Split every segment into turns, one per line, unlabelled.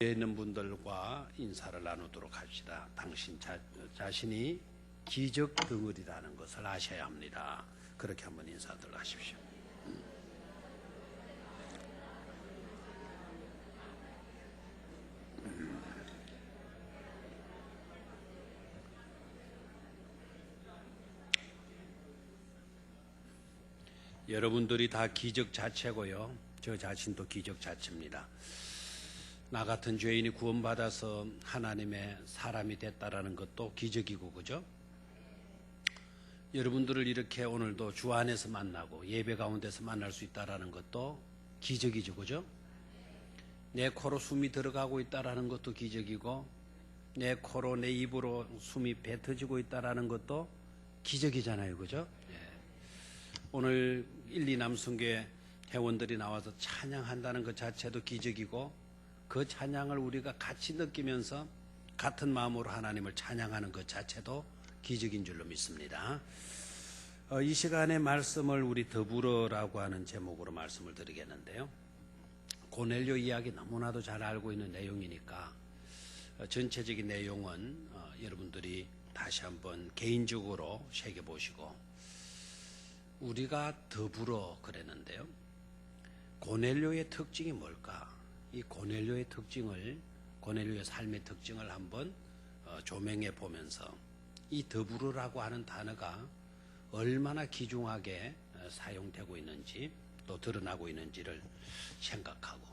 있는 분들과 인사를 나누도록 합시다. 당신 자신이 기적 덩어리라는 것을 아셔야 합니다. 그렇게 한번 인사들 하십시오. 여러분들이 다 기적 자체고요. 저 자신도 기적 자체입니다. 나 같은 죄인이 구원받아서 하나님의 사람이 됐다라는 것도 기적이고, 그죠? 여러분들을 이렇게 오늘도 주 안에서 만나고 예배 가운데서 만날 수 있다라는 것도 기적이죠, 그죠? 내 코로 숨이 들어가고 있다라는 것도 기적이고, 내 코로 내 입으로 숨이 뱉어지고 있다라는 것도 기적이잖아요, 그죠? 오늘 1, 2 남성교회 회원들이 나와서 찬양한다는 것 자체도 기적이고, 그 찬양을 우리가 같이 느끼면서 같은 마음으로 하나님을 찬양하는 것 자체도 기적인 줄로 믿습니다. 이 시간의 말씀을 우리 더불어라고 하는 제목으로 말씀을 드리겠는데요. 고넬료 이야기 너무나도 잘 알고 있는 내용이니까 전체적인 내용은 여러분들이 다시 한번 개인적으로 새겨보시고, 우리가 더불어 그랬는데요. 고넬료의 특징이 뭘까? 이 고넬료의 삶의 특징을 한번 조명해 보면서 이 더불어라고 하는 단어가 얼마나 귀중하게 사용되고 있는지 또 드러나고 있는지를 생각하고,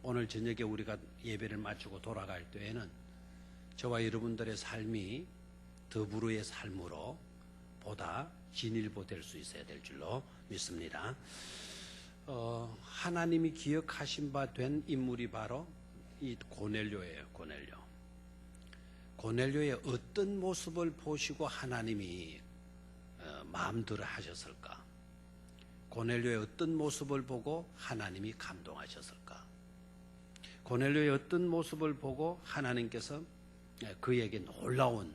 오늘 저녁에 우리가 예배를 마치고 돌아갈 때에는 저와 여러분들의 삶이 더불어의 삶으로 보다 진일보 될 수 있어야 될 줄로 믿습니다. 하나님이 기억하신 바 된 인물이 바로 이 고넬료예요. 고넬료의 어떤 모습을 보시고 하나님이 마음들어 하셨을까? 고넬료의 어떤 모습을 보고 하나님이 감동하셨을까? 고넬료의 어떤 모습을 보고 하나님께서 그에게 놀라운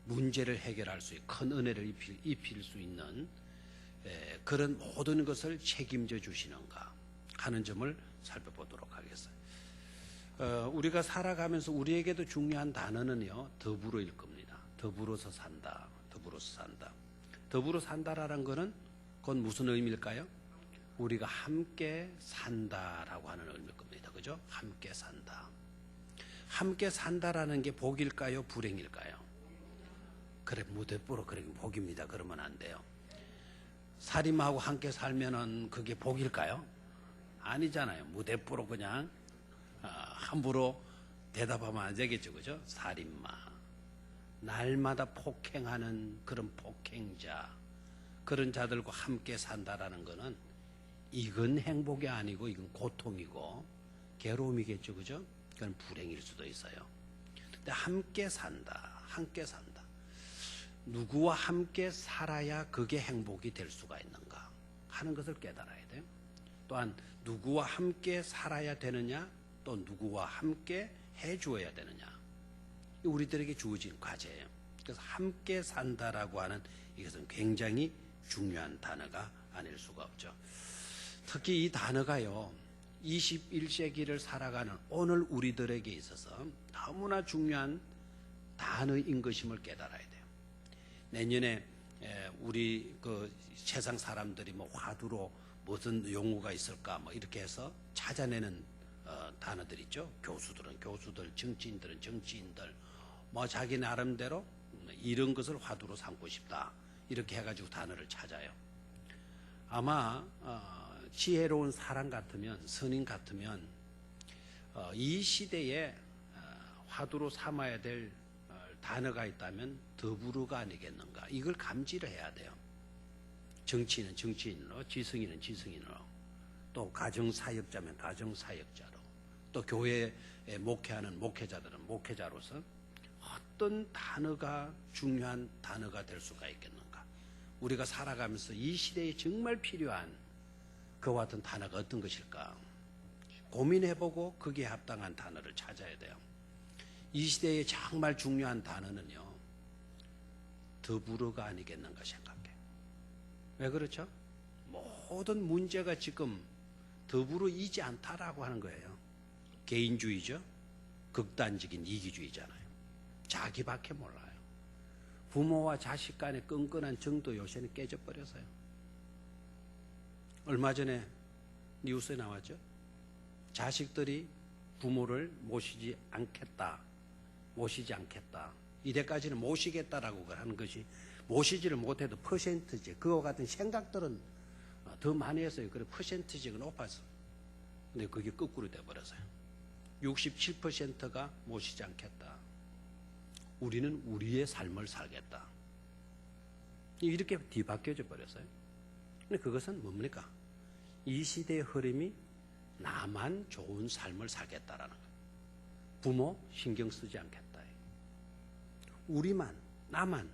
문제를 해결할 수 있는 큰 은혜를 입힐 수 있는 그런 모든 것을 책임져 주시는가 하는 점을 살펴보도록 하겠어요. 우리가 살아가면서 우리에게도 중요한 단어는요, 더불어일 겁니다. 더불어서 산다. 더불어 산다라는 것은 그건 무슨 의미일까요? 우리가 함께 산다라고 하는 의미일 겁니다. 그죠? 함께 산다. 함께 산다라는 게 복일까요? 불행일까요? 그래, 무대뽀로 그래 복입니다. 그러면 안 돼요. 살인마하고 함께 살면은 그게 복일까요? 아니잖아요. 무대뽀로 그냥 함부로 대답하면 안 되겠죠, 그죠? 살인마, 날마다 폭행하는 그런 폭행자, 그런 자들과 함께 산다라는 거는 이건 행복이 아니고 이건 고통이고 괴로움이겠죠, 그죠? 그건 불행일 수도 있어요. 근데 함께 산다. 누구와 함께 살아야 그게 행복이 될 수가 있는가 하는 것을 깨달아야 돼요. 또한 누구와 함께 살아야 되느냐, 또 누구와 함께 해주어야 되느냐, 우리들에게 주어진 과제예요. 그래서 함께 산다라고 하는 이것은 굉장히 중요한 단어가 아닐 수가 없죠. 특히 이 단어가요, 21세기를 살아가는 오늘 우리들에게 있어서 너무나 중요한 단어인 것임을 깨달아야 돼요. 내년에 우리 그 세상 사람들이 뭐 화두로 무슨 용어가 있을까 뭐 이렇게 해서 찾아내는 단어들 있죠. 교수들은 교수들, 정치인들은 정치인들, 뭐 자기 나름대로 이런 것을 화두로 삼고 싶다 이렇게 해가지고 단어를 찾아요. 아마 지혜로운 사람 같으면, 선인 같으면 이 시대에 화두로 삼아야 될 단어가 있다면 더불어가 아니겠는가, 이걸 감지를 해야 돼요. 정치인은 정치인으로, 지성인은 지성인으로, 또 가정사역자면 가정사역자로, 또 교회에 목회하는 목회자들은 목회자로서 어떤 단어가 중요한 단어가 될 수가 있겠는가. 우리가 살아가면서 이 시대에 정말 필요한 그와 같은 단어가 어떤 것일까 고민해보고 거기에 합당한 단어를 찾아야 돼요. 이 시대에 정말 중요한 단어는요, 더불어가 아니겠는가 생각해. 왜 그렇죠? 모든 문제가 지금 더불어이지 않다라고 하는 거예요. 개인주의죠. 극단적인 이기주의잖아요. 자기밖에 몰라요. 부모와 자식 간의 끈끈한 정도 요새는 깨져버려서요. 얼마 전에 뉴스에 나왔죠. 자식들이 부모를 모시지 않겠다. 이때까지는 모시겠다라고 하는 것이 모시지를 못해도 퍼센트지 그와 같은 생각들은 더 많이 했어요. 그래 퍼센트지가 높아서. 근데 그게 거꾸로 돼버렸어요. 67%가 모시지 않겠다. 우리는 우리의 삶을 살겠다. 이렇게 뒤바뀌어져 버렸어요. 근데 그것은 뭡니까? 이 시대의 흐름이 나만 좋은 삶을 살겠다라는 거예요. 부모 신경 쓰지 않겠다. 우리만, 나만.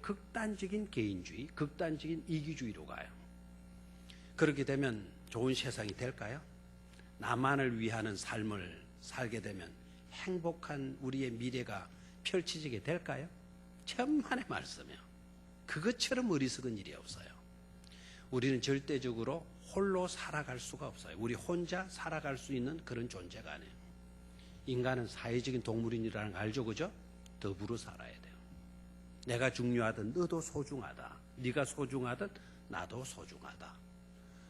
극단적인 개인주의, 극단적인 이기주의로 가요. 그렇게 되면 좋은 세상이 될까요? 나만을 위하는 삶을 살게 되면 행복한 우리의 미래가 펼쳐지게 될까요? 천만의 말씀이요. 그것처럼 어리석은 일이 없어요. 우리는 절대적으로 홀로 살아갈 수가 없어요. 우리 혼자 살아갈 수 있는 그런 존재가 아니에요. 인간은 사회적인 동물인이라는 거 알죠? 그죠? 더불어 살아야 돼요. 내가 중요하든 너도 소중하다. 네가 소중하든 나도 소중하다.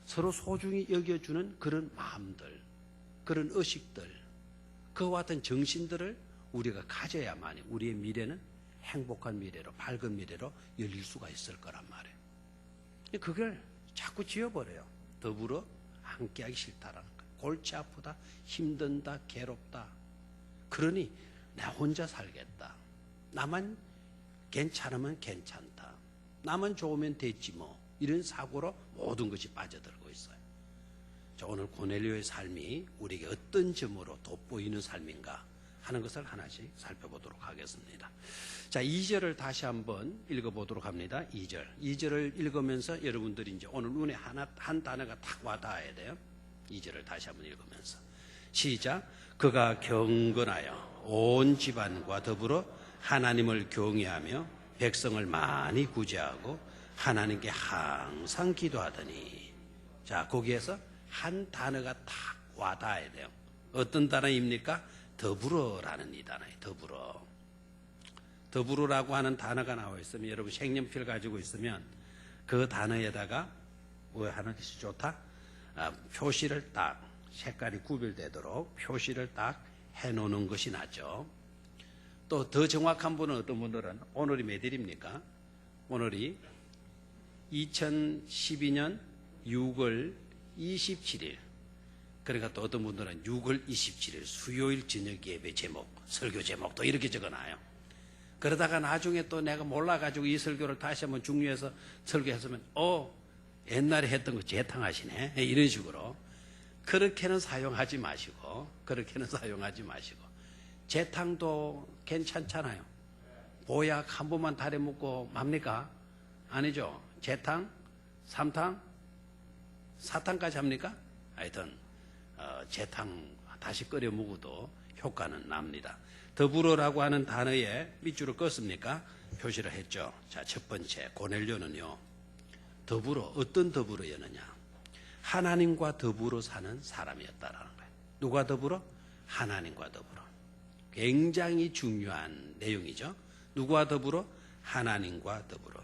서로 소중히 여겨주는 그런 마음들, 그런 의식들, 그와 같은 정신들을 우리가 가져야만 우리의 미래는 행복한 미래로, 밝은 미래로 열릴 수가 있을 거란 말이에요. 그걸 자꾸 지워버려요. 더불어 함께하기 싫다라는 거예요. 골치 아프다, 힘든다, 괴롭다. 그러니 나 혼자 살겠다. 나만 괜찮으면 괜찮다. 나만 좋으면 됐지 뭐. 이런 사고로 모든 것이 빠져들고 있어요. 자, 오늘 고넬료의 삶이 우리에게 어떤 점으로 돋보이는 삶인가 하는 것을 하나씩 살펴보도록 하겠습니다. 자, 2절을 다시 한번 읽어보도록 합니다. 2절을 읽으면서 여러분들이 이제 오늘 눈에 한 단어가 탁 와닿아야 돼요. 2절을 다시 한번 읽으면서 시작. 그가 경건하여 온 집안과 더불어 하나님을 경외하며 백성을 많이 구제하고 하나님께 항상 기도하더니. 자, 거기에서 한 단어가 탁 와닿아야 돼요. 어떤 단어입니까? 더불어라는 이 단어예요. 더불어라고 하는 단어가 나와 있으면 여러분 색연필 가지고 있으면 그 단어에다가 뭐 하는 것이 좋다? 표시를 딱 색깔이 구별되도록 표시를 딱 해놓는 것이 낫죠. 또 더 정확한 분은 어떤 분들은 오늘이 몇 일입니까? 오늘이 2012년 6월 27일. 그러니까 또 어떤 분들은 6월 27일 수요일 저녁 예배 제목, 설교 제목도 이렇게 적어놔요. 그러다가 나중에 또 내가 몰라가지고 이 설교를 다시 한번 중요해서 설교했으면 옛날에 했던 거 재탕하시네 이런 식으로. 그렇게는 사용하지 마시고 재탕도 괜찮잖아요. 보약 한 번만 달에 묻고 맙니까? 아니죠. 재탕, 3탕, 4탕까지 합니까? 하여튼 재탕 다시 끓여 먹어도 효과는 납니다. 더불어라고 하는 단어에 밑줄을 껐습니까? 표시를 했죠. 자, 첫 번째 고넬료는요. 더불어, 어떤 더불어였느냐? 하나님과 더불어 사는 사람이었다라는 거예요. 누가 더불어? 하나님과 더불어. 굉장히 중요한 내용이죠. 누구와 더불어? 하나님과 더불어.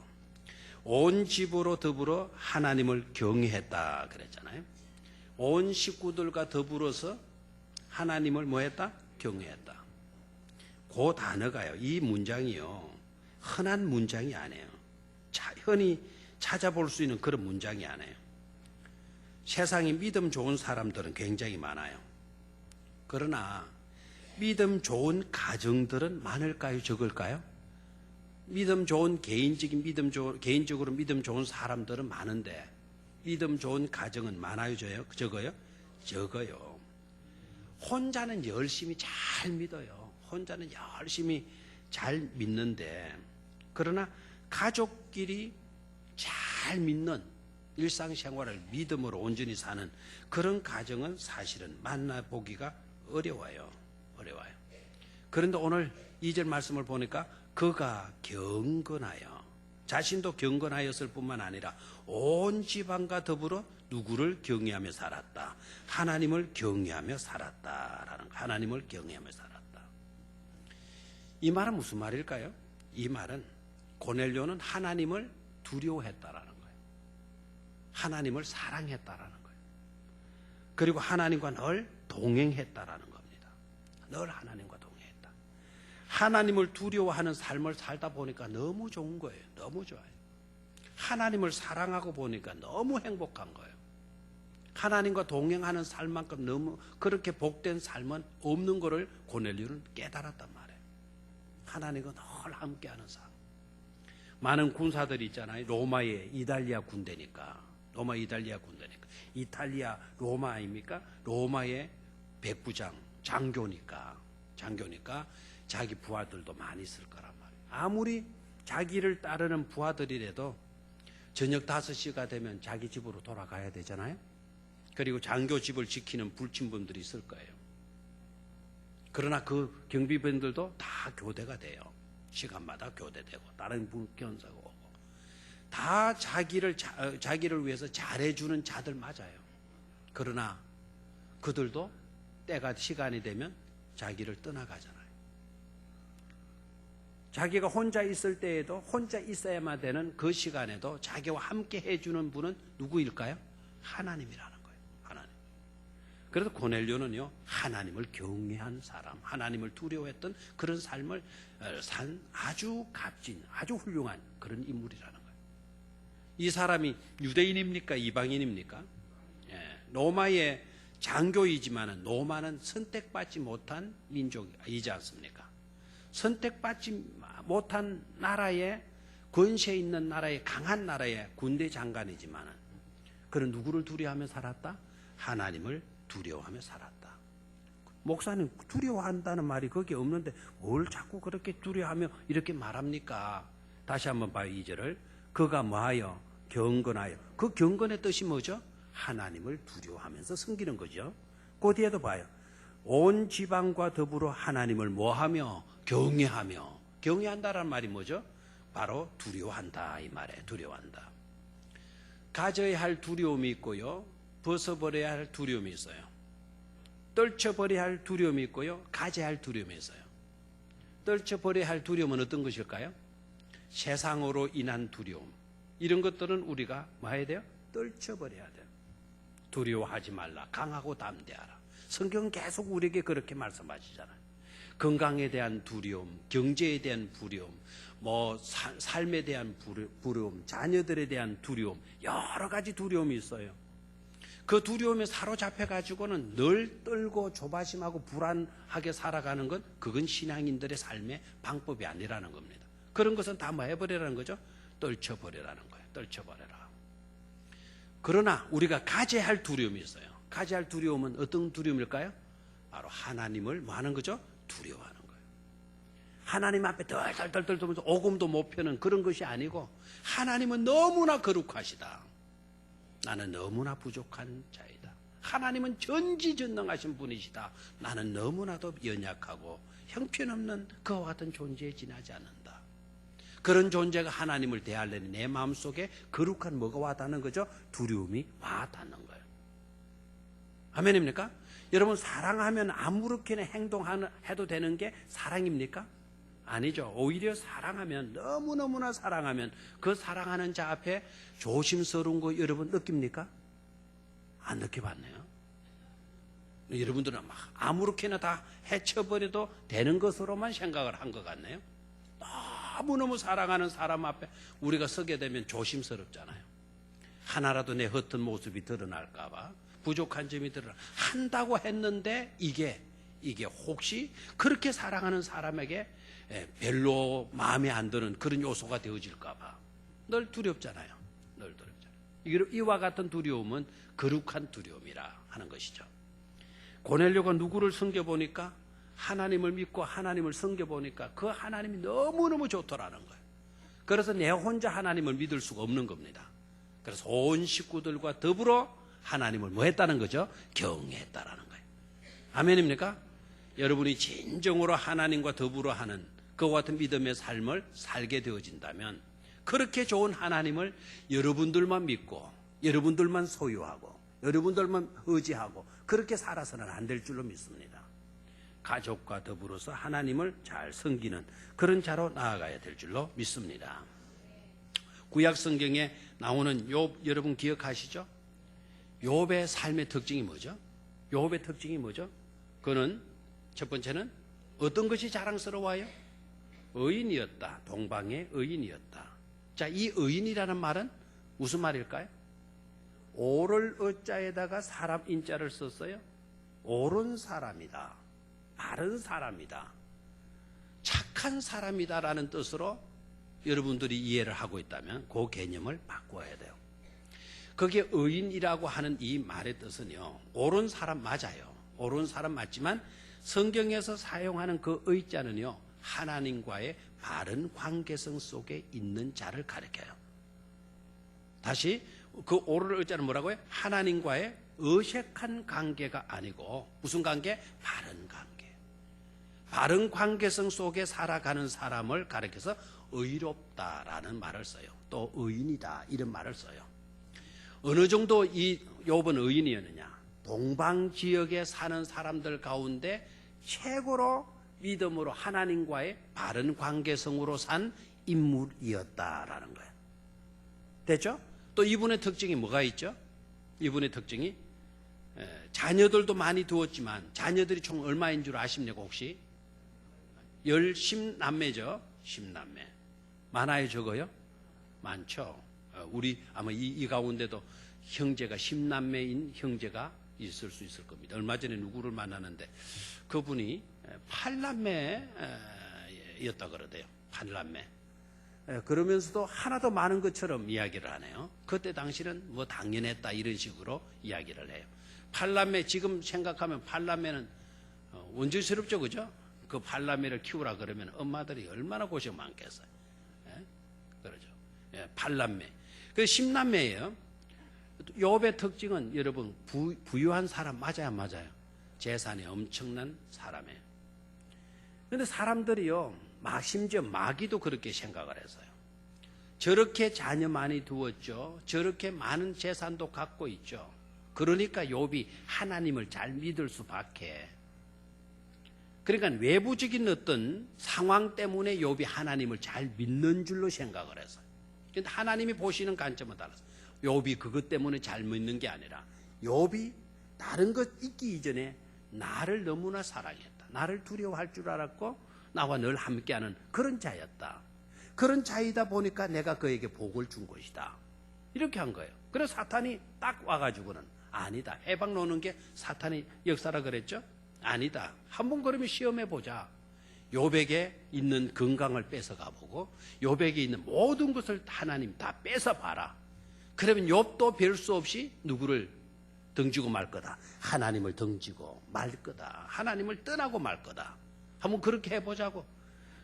온 집으로 더불어 하나님을 경외했다 그랬잖아요. 온 식구들과 더불어서 하나님을 뭐 했다? 경외했다. 그 단어가요. 이 문장이요. 흔한 문장이 아니에요. 흔히 찾아볼 수 있는 그런 문장이 아니에요. 세상에 믿음 좋은 사람들은 굉장히 많아요. 그러나 믿음 좋은 가정들은 많을까요? 적을까요? 개인적으로 믿음 좋은 사람들은 많은데 믿음 좋은 가정은 많아요? 적어요? 적어요. 혼자는 열심히 잘 믿어요. 혼자는 열심히 잘 믿는데 그러나 가족끼리 잘 믿는 일상생활을 믿음으로 온전히 사는 그런 가정은 사실은 만나보기가 어려워요. 그런데 오늘 2절 말씀을 보니까 그가 경건하여 자신도 경건하였을 뿐만 아니라 온 집안과 더불어 누구를 경외하며 살았다. 하나님을 경외하며 살았다라는 거. 하나님을 경외하며 살았다. 이 말은 무슨 말일까요? 이 말은 고넬료는 하나님을 두려워했다라는 거예요. 하나님을 사랑했다라는 거예요. 그리고 하나님과 늘 동행했다라는 겁니다. 늘 하나님과 동행했다. 하나님을 두려워하는 삶을 살다 보니까 너무 좋은 거예요. 너무 좋아요. 하나님을 사랑하고 보니까 너무 행복한 거예요. 하나님과 동행하는 삶만큼 너무 그렇게 복된 삶은 없는 것을 고넬료는 깨달았단 말이에요. 하나님과 늘 함께하는 삶. 많은 군사들이 있잖아요. 로마의 이탈리아 군대니까. 로마 이탈리아 군대니까. 이탈리아 로마 아닙니까? 로마의 백부장, 장교니까 자기 부하들도 많이 있을 거란 말이에요. 아무리 자기를 따르는 부하들이라도 저녁 5시가 되면 자기 집으로 돌아가야 되잖아요. 그리고 장교 집을 지키는 불침범들이 있을 거예요. 그러나 그 경비병들도 다 교대가 돼요. 시간마다 교대되고 다른 견사가 오고 다 자기를 위해서 잘해주는 자들 맞아요. 그러나 그들도 때가 시간이 되면 자기를 떠나가잖아요. 자기가 혼자 있을 때에도 혼자 있어야만 되는 그 시간에도 자기와 함께 해주는 분은 누구일까요? 하나님이라는 거예요. 하나님. 그래서 고넬료는요, 하나님을 경외한 사람, 하나님을 두려워했던 그런 삶을 산 아주 값진, 아주 훌륭한 그런 인물이라는 거예요. 이 사람이 유대인입니까? 이방인입니까? 예, 로마의 장교이지만 로마는 선택받지 못한 민족이지 않습니까? 선택받지 못한 나라의 권세 있는 나라의 강한 나라의 군대 장관이지만 그는 누구를 두려워하며 살았다? 하나님을 두려워하며 살았다. 목사님 두려워한다는 말이 거기에 없는데 뭘 자꾸 그렇게 두려워하며 이렇게 말합니까? 다시 한번 봐요. 2절을. 그가 뭐하여? 경건하여. 그 경건의 뜻이 뭐죠? 하나님을 두려워하면서 섬기는 거죠. 그 뒤에도 봐요. 온 지방과 더불어 하나님을 뭐하며? 경외하며. 경외한다라는 말이 뭐죠? 바로 두려워한다 이 말이에요. 두려워한다. 가져야 할 두려움이 있고요, 벗어버려야 할 두려움이 있어요. 떨쳐버려야 할 두려움이 있고요, 가져야 할 두려움이 있어요. 떨쳐버려야 할 두려움은 어떤 것일까요? 세상으로 인한 두려움. 이런 것들은 우리가 뭐 해야 돼요? 떨쳐버려야 돼요. 두려워하지 말라. 강하고 담대하라. 성경은 계속 우리에게 그렇게 말씀하시잖아요. 건강에 대한 두려움, 경제에 대한 두려움, 삶에 대한 두려움, 자녀들에 대한 두려움, 여러 가지 두려움이 있어요. 그 두려움에 사로잡혀 가지고는 늘 떨고 조바심하고 불안하게 살아가는 건 그건 신앙인들의 삶의 방법이 아니라는 겁니다. 그런 것은 다 뭐 해버리라는 거죠? 떨쳐버리라는 거예요. 떨쳐버려라. 그러나 우리가 가져야 할 두려움이 있어요. 가져야 할 두려움은 어떤 두려움일까요? 바로 하나님을 뭐 하는 거죠? 두려워하는 거예요. 하나님 앞에 덜덜덜 떨면서 오금도 못 펴는 그런 것이 아니고 하나님은 너무나 거룩하시다. 나는 너무나 부족한 자이다. 하나님은 전지전능하신 분이시다. 나는 너무나도 연약하고 형편없는 그와 같은 존재에 지나지 않는다. 그런 존재가 하나님을 대하려니 내 마음속에 거룩한 뭐가 와닿는 거죠? 두려움이 와닿는 거예요. 아멘입니까? 여러분 사랑하면 아무렇게나 행동해도 되는 게 사랑입니까? 아니죠. 오히려 사랑하면 너무너무나 사랑하면 그 사랑하는 자 앞에 조심스러운 거 여러분 느낍니까? 안 느껴봤네요. 여러분들은 막 아무렇게나 다 해쳐버려도 되는 것으로만 생각을 한 것 같네요. 너무너무 사랑하는 사람 앞에 우리가 서게 되면 조심스럽잖아요. 하나라도 내 헛된 모습이 드러날까 봐, 부족한 점이 한다고 했는데 이게 혹시 그렇게 사랑하는 사람에게 별로 마음에 안 드는 그런 요소가 되어질까 봐 늘 두렵잖아요. 늘 두렵잖아요. 이와 같은 두려움은 거룩한 두려움이라 하는 것이죠. 고넬료가 누구를 섬겨보니까 하나님을 믿고 하나님을 섬겨보니까 그 하나님이 너무너무 좋더라는 거예요. 그래서 내 혼자 하나님을 믿을 수가 없는 겁니다. 그래서 온 식구들과 더불어 하나님을 뭐 했다는 거죠? 경외했다라는 거예요. 아멘입니까? 여러분이 진정으로 하나님과 더불어 하는 그와 같은 믿음의 삶을 살게 되어진다면 그렇게 좋은 하나님을 여러분들만 믿고 여러분들만 소유하고 여러분들만 의지하고 그렇게 살아서는 안 될 줄로 믿습니다. 가족과 더불어서 하나님을 잘 섬기는 그런 자로 나아가야 될 줄로 믿습니다. 구약 성경에 나오는 욥 여러분 기억하시죠? 욥의 삶의 특징이 뭐죠? 욥의 특징이 뭐죠? 그는 첫 번째는 어떤 것이 자랑스러워요? 의인이었다. 동방의 의인이었다. 자, 이 의인이라는 말은 무슨 말일까요? 오를 어자에다가 사람 인자를 썼어요. 옳은 사람이다. 바른 사람이다. 착한 사람이다라는 뜻으로 여러분들이 이해를 하고 있다면 그 개념을 바꿔야 돼요. 거기에 의인이라고 하는 이 말의 뜻은요, 옳은 사람 맞아요. 옳은 사람 맞지만 성경에서 사용하는 그 의자는요, 하나님과의 바른 관계성 속에 있는 자를 가리켜요. 다시 그 옳은 의자는 뭐라고요? 하나님과의 어색한 관계가 아니고 무슨 관계? 바른 관계. 바른 관계성 속에 살아가는 사람을 가리켜서 의롭다라는 말을 써요. 또 의인이다 이런 말을 써요. 어느 정도 이 욥은 의인이었느냐? 동방 지역에 사는 사람들 가운데 최고로 믿음으로 하나님과의 바른 관계성으로 산 인물이었다라는 거예요. 됐죠? 또 이분의 특징이 뭐가 있죠? 이분의 특징이 자녀들도 많이 두었지만 자녀들이 총 얼마인 줄 아십니까 혹시? 10남매죠. 10남매. 많아요 적어요? 많죠. 우리 아마 이 가운데도 형제가 10남매인 형제가 있을 수 있을 겁니다. 얼마 전에 누구를 만나는데 그분이 8남매였다 그러대요. 8남매. 그러면서도 하나도 많은 것처럼 이야기를 하네요. 그때 당시는 뭐 당연했다 이런 식으로 이야기를 해요. 8남매 지금 생각하면 8남매는 원죄스럽죠, 그죠? 그 8남매를 키우라 그러면 엄마들이 얼마나 고생 많겠어요. 그러죠. 8남매. 그 10남매예요. 욥의 특징은 여러분 부유한 사람 맞아요, 안 맞아요? 재산이 엄청난 사람이에요. 그런데 사람들이요, 심지어 마귀도 그렇게 생각을 했어요. 저렇게 자녀 많이 두었죠. 저렇게 많은 재산도 갖고 있죠. 그러니까 욥이 하나님을 잘 믿을 수밖에. 그러니까 외부적인 어떤 상황 때문에 욥이 하나님을 잘 믿는 줄로 생각을 했어요. 그런데 하나님이 보시는 관점은 달랐어요. 욥이 그것 때문에 잘 믿는 게 아니라 욥이 다른 것 있기 이전에 나를 너무나 사랑했다. 나를 두려워할 줄 알았고 나와 늘 함께하는 그런 자였다. 그런 자이다 보니까 내가 그에게 복을 준 것이다. 이렇게 한 거예요. 그래서 사탄이 딱 와가지고는 아니다. 해방 놓는 게 사탄의 역사라 그랬죠? 아니다. 한번 그러면 시험해보자. 욥에게 있는 건강을 뺏어가보고 욥에게 있는 모든 것을 하나님 다 뺏어봐라. 그러면 욥도 별 수 없이 누구를 등지고 말 거다. 하나님을 등지고 말 거다. 하나님을 떠나고 말 거다. 한번 그렇게 해보자고.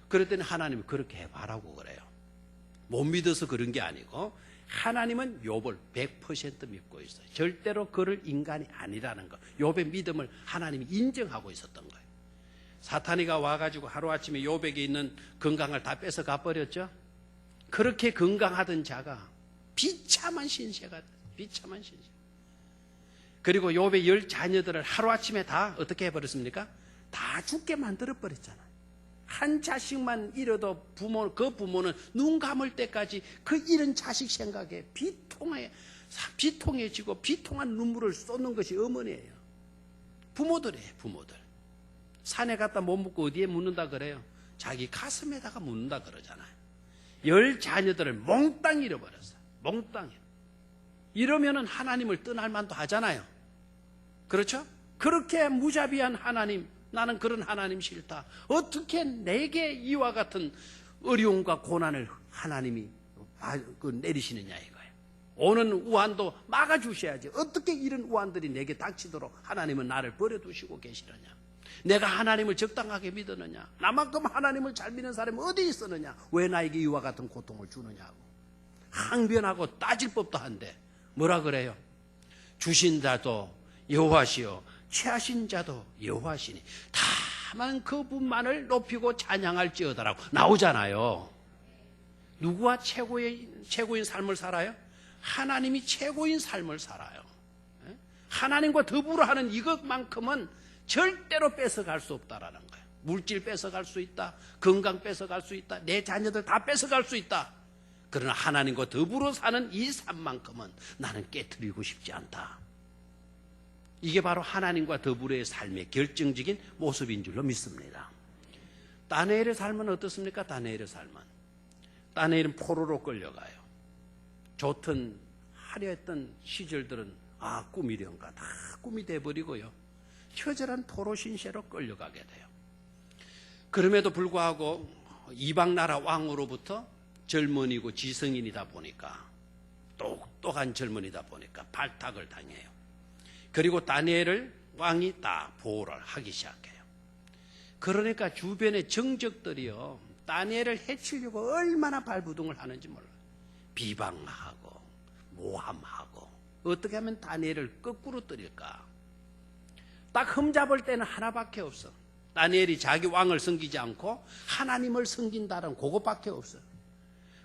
그랬더니 하나님이 그렇게 해봐라고 그래요. 못 믿어서 그런 게 아니고 하나님은 욥을 100% 믿고 있어요. 절대로 그럴 인간이 아니라는 거. 욥의 믿음을 하나님이 인정하고 있었던 거예요. 사탄이가 와가지고 하루아침에 욥에게 있는 건강을 다 뺏어가 버렸죠. 그렇게 건강하던 자가 비참한 신세가 비참한 신세. 그리고 욥의 10 자녀들을 하루아침에 다 어떻게 해버렸습니까? 다 죽게 만들어 버렸잖아요. 한 자식만 잃어도 그 부모는 눈 감을 때까지 그 잃은 자식 생각에 비통해지고 비통한 눈물을 쏟는 것이 어머니예요. 부모들이에요, 부모들. 산에 갔다 못 묻고 어디에 묻는다 그래요? 자기 가슴에다가 묻는다 그러잖아요. 10 자녀들을 몽땅 잃어버렸어요. 몽땅. 이러면은 하나님을 떠날 만도 하잖아요. 그렇죠? 그렇게 무자비한 하나님, 나는 그런 하나님 싫다. 어떻게 내게 이와 같은 어려움과 고난을 하나님이 내리시느냐 이거예요. 오는 우환도 막아주셔야지. 어떻게 이런 우환들이 내게 닥치도록 하나님은 나를 버려두시고 계시느냐. 내가 하나님을 적당하게 믿었느냐. 나만큼 하나님을 잘 믿는 사람이 어디 있었느냐. 왜 나에게 이와 같은 고통을 주느냐고. 항변하고 따질 법도 한데 뭐라 그래요? 주신 자도 여호와시요 취하신 자도 여호와시니 다만 그분만을 높이고 찬양할지어다라고 나오잖아요. 누구와 최고인 삶을 살아요? 하나님이 최고인 삶을 살아요. 하나님과 더불어 하는 이것만큼은 절대로 뺏어갈 수 없다라는 거예요. 물질 뺏어갈 수 있다. 건강 뺏어갈 수 있다. 내 자녀들 다 뺏어갈 수 있다. 그러나 하나님과 더불어 사는 이 삶만큼은 나는 깨트리고 싶지 않다. 이게 바로 하나님과 더불어의 삶의 결정적인 모습인 줄로 믿습니다. 다니엘의 삶은 어떻습니까? 다니엘의 삶은 다니엘은 포로로 끌려가요. 좋던 화려했던 시절들은 꿈이련가 다 꿈이 돼버리고요. 처절한 포로 신세로 끌려가게 돼요. 그럼에도 불구하고 이방 나라 왕으로부터 젊은이고 지성인이다 보니까 똑똑한 젊은이다 보니까 발탁을 당해요. 그리고 다니엘을 왕이 다 보호를 하기 시작해요. 그러니까 주변의 정적들이요, 다니엘을 해치려고 얼마나 발부둥을 하는지 몰라요. 비방하고 모함하고 어떻게 하면 다니엘을 거꾸로 때릴까. 딱 흠잡을 때는 하나밖에 없어. 다니엘이 자기 왕을 섬기지 않고 하나님을 섬긴다는 그것밖에 없어.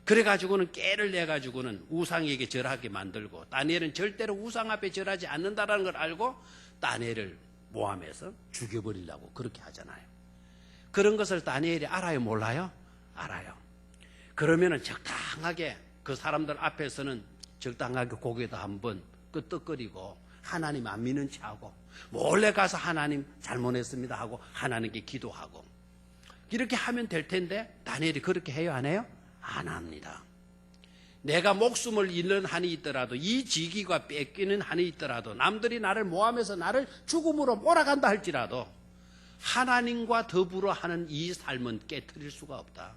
그래가지고는 깨를 내가지고는 우상에게 절하게 만들고, 다니엘은 절대로 우상 앞에 절하지 않는다는 걸 알고 다니엘을 모함해서 죽여버리려고 그렇게 하잖아요. 그런 것을 다니엘이 알아요, 몰라요? 알아요. 그러면은 적당하게 그 사람들 앞에서는 적당하게 고개도 한번 끄떡거리고 하나님 안 믿는 체하고 몰래 가서 하나님 잘못했습니다 하고 하나님께 기도하고 이렇게 하면 될 텐데, 다니엘이 그렇게 해요, 안 해요? 안 합니다. 내가 목숨을 잃는 한이 있더라도, 이 지기가 뺏기는 한이 있더라도, 남들이 나를 모함해서 나를 죽음으로 몰아간다 할지라도 하나님과 더불어 하는 이 삶은 깨트릴 수가 없다.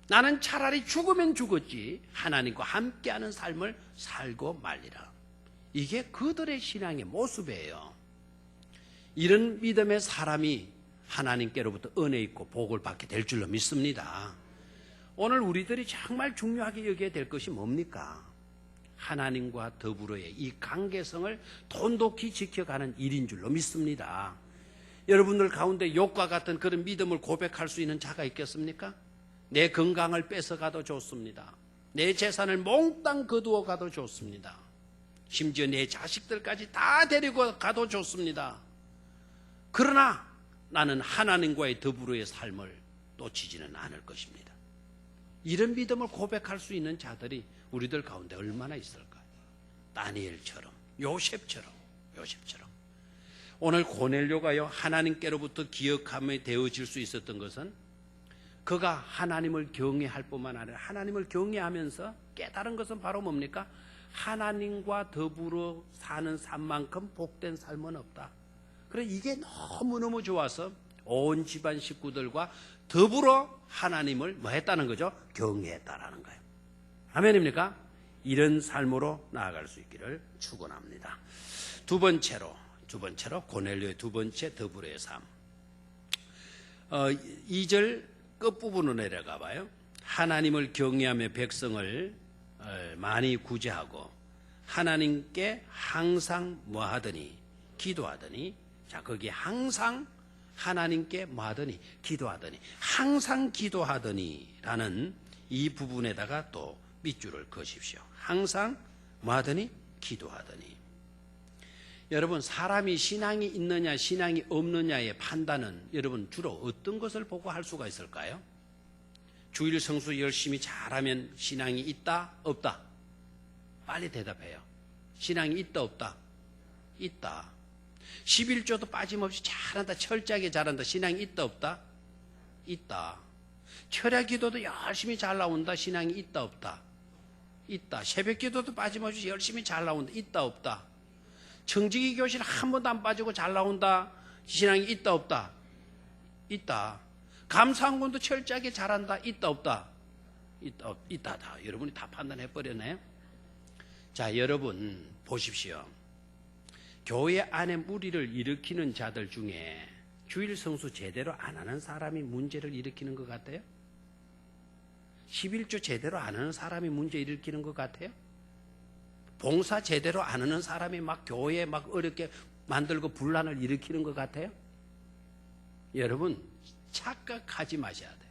나는 차라리 죽으면 죽었지 하나님과 함께하는 삶을 살고 말리라. 이게 그들의 신앙의 모습이에요. 이런 믿음의 사람이 하나님께로부터 은혜 있고 복을 받게 될 줄로 믿습니다. 오늘 우리들이 정말 중요하게 여겨야 될 것이 뭡니까? 하나님과 더불어의 이 관계성을 돈독히 지켜가는 일인 줄로 믿습니다. 여러분들 가운데 욕과 같은 그런 믿음을 고백할 수 있는 자가 있겠습니까? 내 건강을 뺏어가도 좋습니다. 내 재산을 몽땅 거두어 가도 좋습니다. 심지어 내 자식들까지 다 데리고 가도 좋습니다. 그러나 나는 하나님과의 더불어의 삶을 놓치지는 않을 것입니다. 이런 믿음을 고백할 수 있는 자들이 우리들 가운데 얼마나 있을까요? 다니엘처럼, 요셉처럼. 오늘 고넬료가요, 하나님께로부터 기억함에 되어질 수 있었던 것은 그가 하나님을 경외할 뿐만 아니라 하나님을 경외하면서 깨달은 것은 바로 뭡니까? 하나님과 더불어 사는 삶만큼 복된 삶은 없다. 그래, 이게 너무너무 좋아서 온 집안 식구들과 더불어 하나님을 뭐 했다는 거죠? 경외했다라는 거예요. 아멘입니까? 이런 삶으로 나아갈 수 있기를 축원합니다. 두 번째로 고넬료의 두 번째 더불어의 삶. 2절 끝부분으로 내려가 봐요. 하나님을 경외하며 백성을 많이 구제하고 하나님께 항상 뭐하더니 기도하더니, 자, 거기 항상 하나님께 뭐하더니 기도하더니, 항상 기도하더니라는 이 부분에다가 또 밑줄을 그으십시오. 항상 뭐하더니 기도하더니. 여러분, 사람이 신앙이 있느냐 신앙이 없느냐의 판단은 여러분 주로 어떤 것을 보고 할 수가 있을까요? 주일 성수 열심히 잘하면 신앙이 있다 없다? 빨리 대답해요. 신앙이 있다 없다? 있다. 11조도 빠짐없이 잘한다, 철저하게 잘한다. 신앙이 있다 없다? 있다. 철야 기도도 열심히 잘 나온다. 신앙이 있다 없다? 있다. 새벽 기도도 빠짐없이 열심히 잘 나온다. 있다 없다? 청지기 교실 한 번도 안 빠지고 잘 나온다. 신앙이 있다 없다? 있다. 감사항군도 철저하게 잘한다. 있다 없다? 있다다. 여러분이 다 판단해버렸네요. 자, 여러분 보십시오. 교회 안에 무리를 일으키는 자들 중에 주일 성수 제대로 안 하는 사람이 문제를 일으키는 것 같아요? 11조 제대로 안 하는 사람이 문제 일으키는 것 같아요? 봉사 제대로 안 하는 사람이 막 교회에 막 어렵게 만들고 분란을 일으키는 것 같아요? 여러분, 착각하지 마셔야 돼요.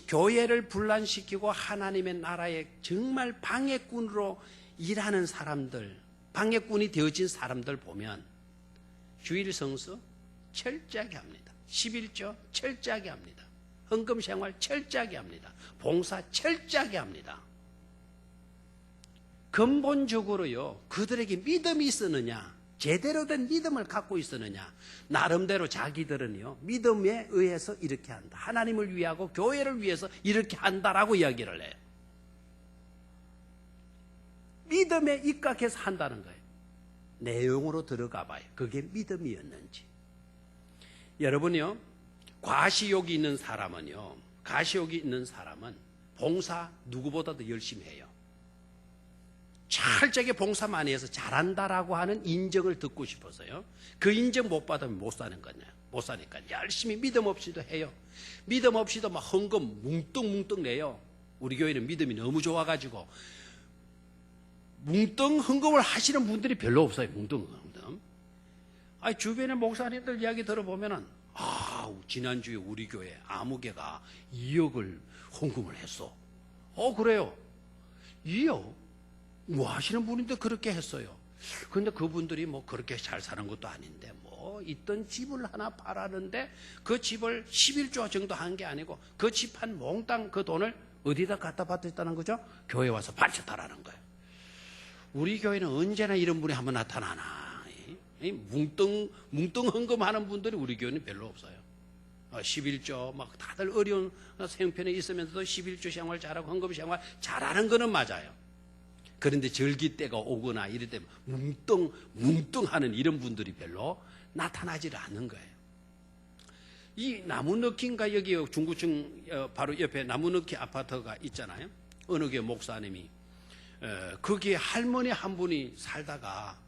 교회를 분란시키고 하나님의 나라에 정말 방해꾼으로 일하는 사람들, 방해꾼이 되어진 사람들 보면 주일 성수 철저하게 합니다. 11조 철저하게 합니다. 헌금 생활 철저하게 합니다. 봉사 철저하게 합니다. 근본적으로요, 그들에게 믿음이 있었느냐, 제대로 된 믿음을 갖고 있었느냐, 나름대로 자기들은요, 믿음에 의해서 이렇게 한다. 하나님을 위하고 교회를 위해서 이렇게 한다라고 이야기를 해요. 믿음에 입각해서 한다는 거예요. 내용으로 들어가 봐요. 그게 믿음이었는지. 여러분요, 과시욕이 있는 사람은 봉사 누구보다도 열심히 해요. 철저하게 봉사 많이 해서 잘한다라고 하는 인정을 듣고 싶어서요. 그 인정 못 받으면 못 사는 거냐. 못 사니까 열심히 믿음 없이도 해요. 믿음 없이도 막 헌금 뭉뚱뭉뚱 내요. 우리 교회는 믿음이 너무 좋아가지고 뭉뚱 헌금을 하시는 분들이 별로 없어요. 뭉뚱. 아니, 주변의 목사님들 이야기 들어보면은, 지난주에 우리 교회 아무개가 2억을 헌금을 했어. 그래요. 2억? 뭐 하시는 분인데 그렇게 했어요. 그런데 그분들이 뭐 그렇게 잘 사는 것도 아닌데, 뭐 있던 집을 하나 팔았는데 그 집을 11조 정도 한 게 아니고 그 집 한 몽땅 그 돈을 어디다 갖다 바쳤다는 거죠? 교회 와서 바쳤다라는 거예요. 우리 교회는 언제나 이런 분이 한번 나타나나. 뭉뚱 헌금하는 분들이 우리 교회는 별로 없어요. 11조 막 다들 어려운 생편에 있으면서도 11조 생활 잘하고 헌금 생활 잘하는 거는 맞아요. 그런데 절기 때가 오거나 이럴 때 뭉뚱하는 이런 분들이 별로 나타나질 않는 거예요. 이 나무너키인가, 여기 중구청 바로 옆에 나무너키 아파트가 있잖아요. 어느 교회 목사님이 거기에 할머니 한 분이 살다가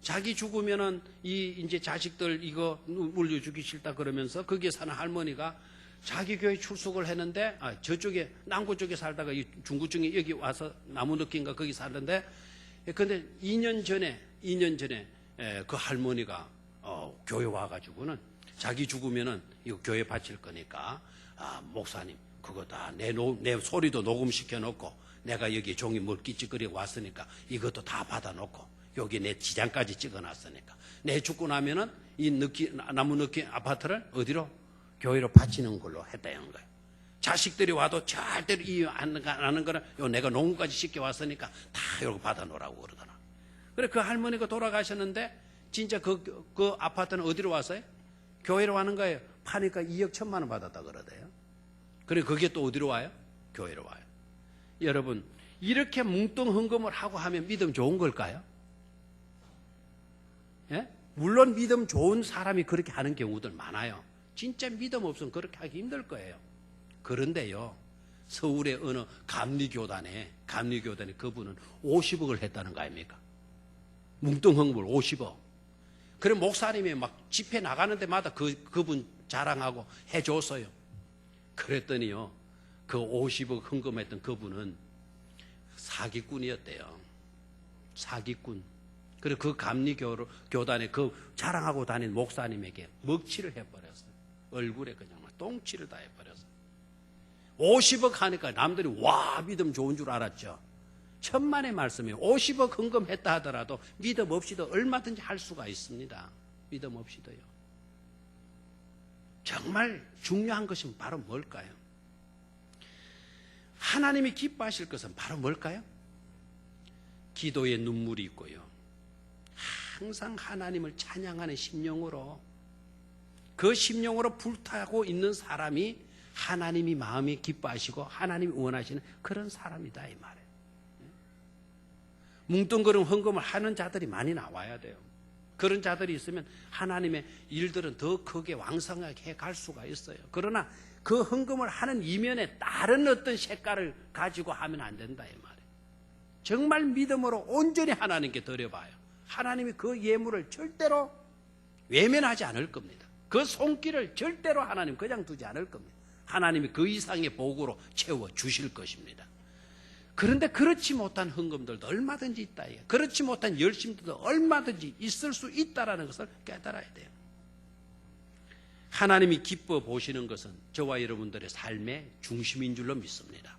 자기 죽으면은 이제 자식들 이거 물려주기 싫다 그러면서 거기에 사는 할머니가 자기 교회 출석을 했는데, 저쪽에 남구 쪽에 살다가 이 중구청에 여기 와서 나무느끼인가 거기 살던데, 근데 2년 전에 그 할머니가 교회 와가지고는 자기 죽으면은 이거 교회 바칠 거니까, 목사님 그거 다 내 소리도 녹음시켜 놓고 내가 여기 종이 뭘 끼찍거리고 왔으니까 이것도 다 받아놓고 여기 내 지장까지 찍어놨으니까 내 죽고 나면은 이 나무느끼 아파트를 어디로? 교회로 바치는 걸로 했다는 거예요. 자식들이 와도 절대로 이유 안 하는 거는 내가 농구까지 시켜왔으니까 다 이러고 받아놓으라고 그러더라. 그래, 그 할머니가 돌아가셨는데 진짜 그 아파트는 어디로 왔어요? 교회로 가는 거예요. 파니까 2억 1천만 원 받았다 그러대요. 그래, 그게 또 어디로 와요? 교회로 와요. 여러분, 이렇게 뭉뚱 헌금을 하고 하면 믿음 좋은 걸까요? 예? 물론 믿음 좋은 사람이 그렇게 하는 경우들 많아요. 진짜 믿음 없으면 그렇게 하기 힘들 거예요. 그런데요, 서울의 어느 감리교단에 그분은 50억을 했다는 거 아닙니까? 뭉뚱 헌금을 50억. 그래, 목사님이 막 집회 나가는 데마다 그분 자랑하고 해줬어요. 그랬더니요, 그 50억 헌금했던 그분은 사기꾼이었대요. 사기꾼. 그리고 그 감리교단에 그 자랑하고 다닌 목사님에게 먹칠을 해버렸어요. 얼굴에 그냥 똥칠을 다 해버렸어요. 50억 하니까 남들이 와, 믿음 좋은 줄 알았죠. 천만의 말씀이에요. 50억 헌금했다 하더라도 믿음 없이도 얼마든지 할 수가 있습니다. 믿음 없이도요. 정말 중요한 것은 바로 뭘까요? 하나님이 기뻐하실 것은 바로 뭘까요? 기도에 눈물이 있고요, 항상 하나님을 찬양하는 심령으로, 그 심령으로 불타고 있는 사람이 하나님이 마음이 기뻐하시고 하나님이 원하시는 그런 사람이다, 이 말이에요. 뭉뚱그름 헌금을 하는 자들이 많이 나와야 돼요. 그런 자들이 있으면 하나님의 일들은 더 크게 왕성하게 해갈 수가 있어요. 그러나 그 헌금을 하는 이면에 다른 어떤 색깔을 가지고 하면 안 된다, 이 말이에요. 정말 믿음으로 온전히 하나님께 드려봐요. 하나님이 그 예물을 절대로 외면하지 않을 겁니다. 그 손길을 절대로 하나님 그냥 두지 않을 겁니다. 하나님이 그 이상의 복으로 채워주실 것입니다. 그런데 그렇지 못한 헌금들도 얼마든지 있다. 그렇지 못한 열심들도 얼마든지 있을 수 있다는 것을 깨달아야 돼요. 하나님이 기뻐 보시는 것은 저와 여러분들의 삶의 중심인 줄로 믿습니다.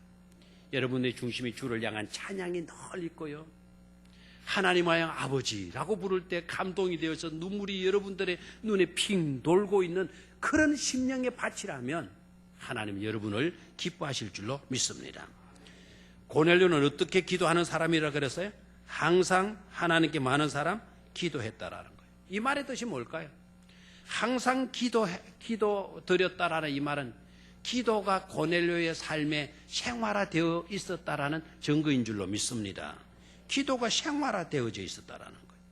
여러분의 중심이 주를 향한 찬양이 늘 있고요. 하나님의 아버지라고 부를 때 감동이 되어서 눈물이 여러분들의 눈에 핑 돌고 있는 그런 심령의 밭이라면 하나님 여러분을 기뻐하실 줄로 믿습니다. 고넬료는 어떻게 기도하는 사람이라 그랬어요? 항상 하나님께 많은 사람 기도했다라는 거예요. 이 말의 뜻이 뭘까요? 항상 기도 드렸다라는 이 말은 기도가 고넬료의 삶에 생활화되어 있었다라는 증거인 줄로 믿습니다. 기도가 생활화되어져 있었다라는 거예요.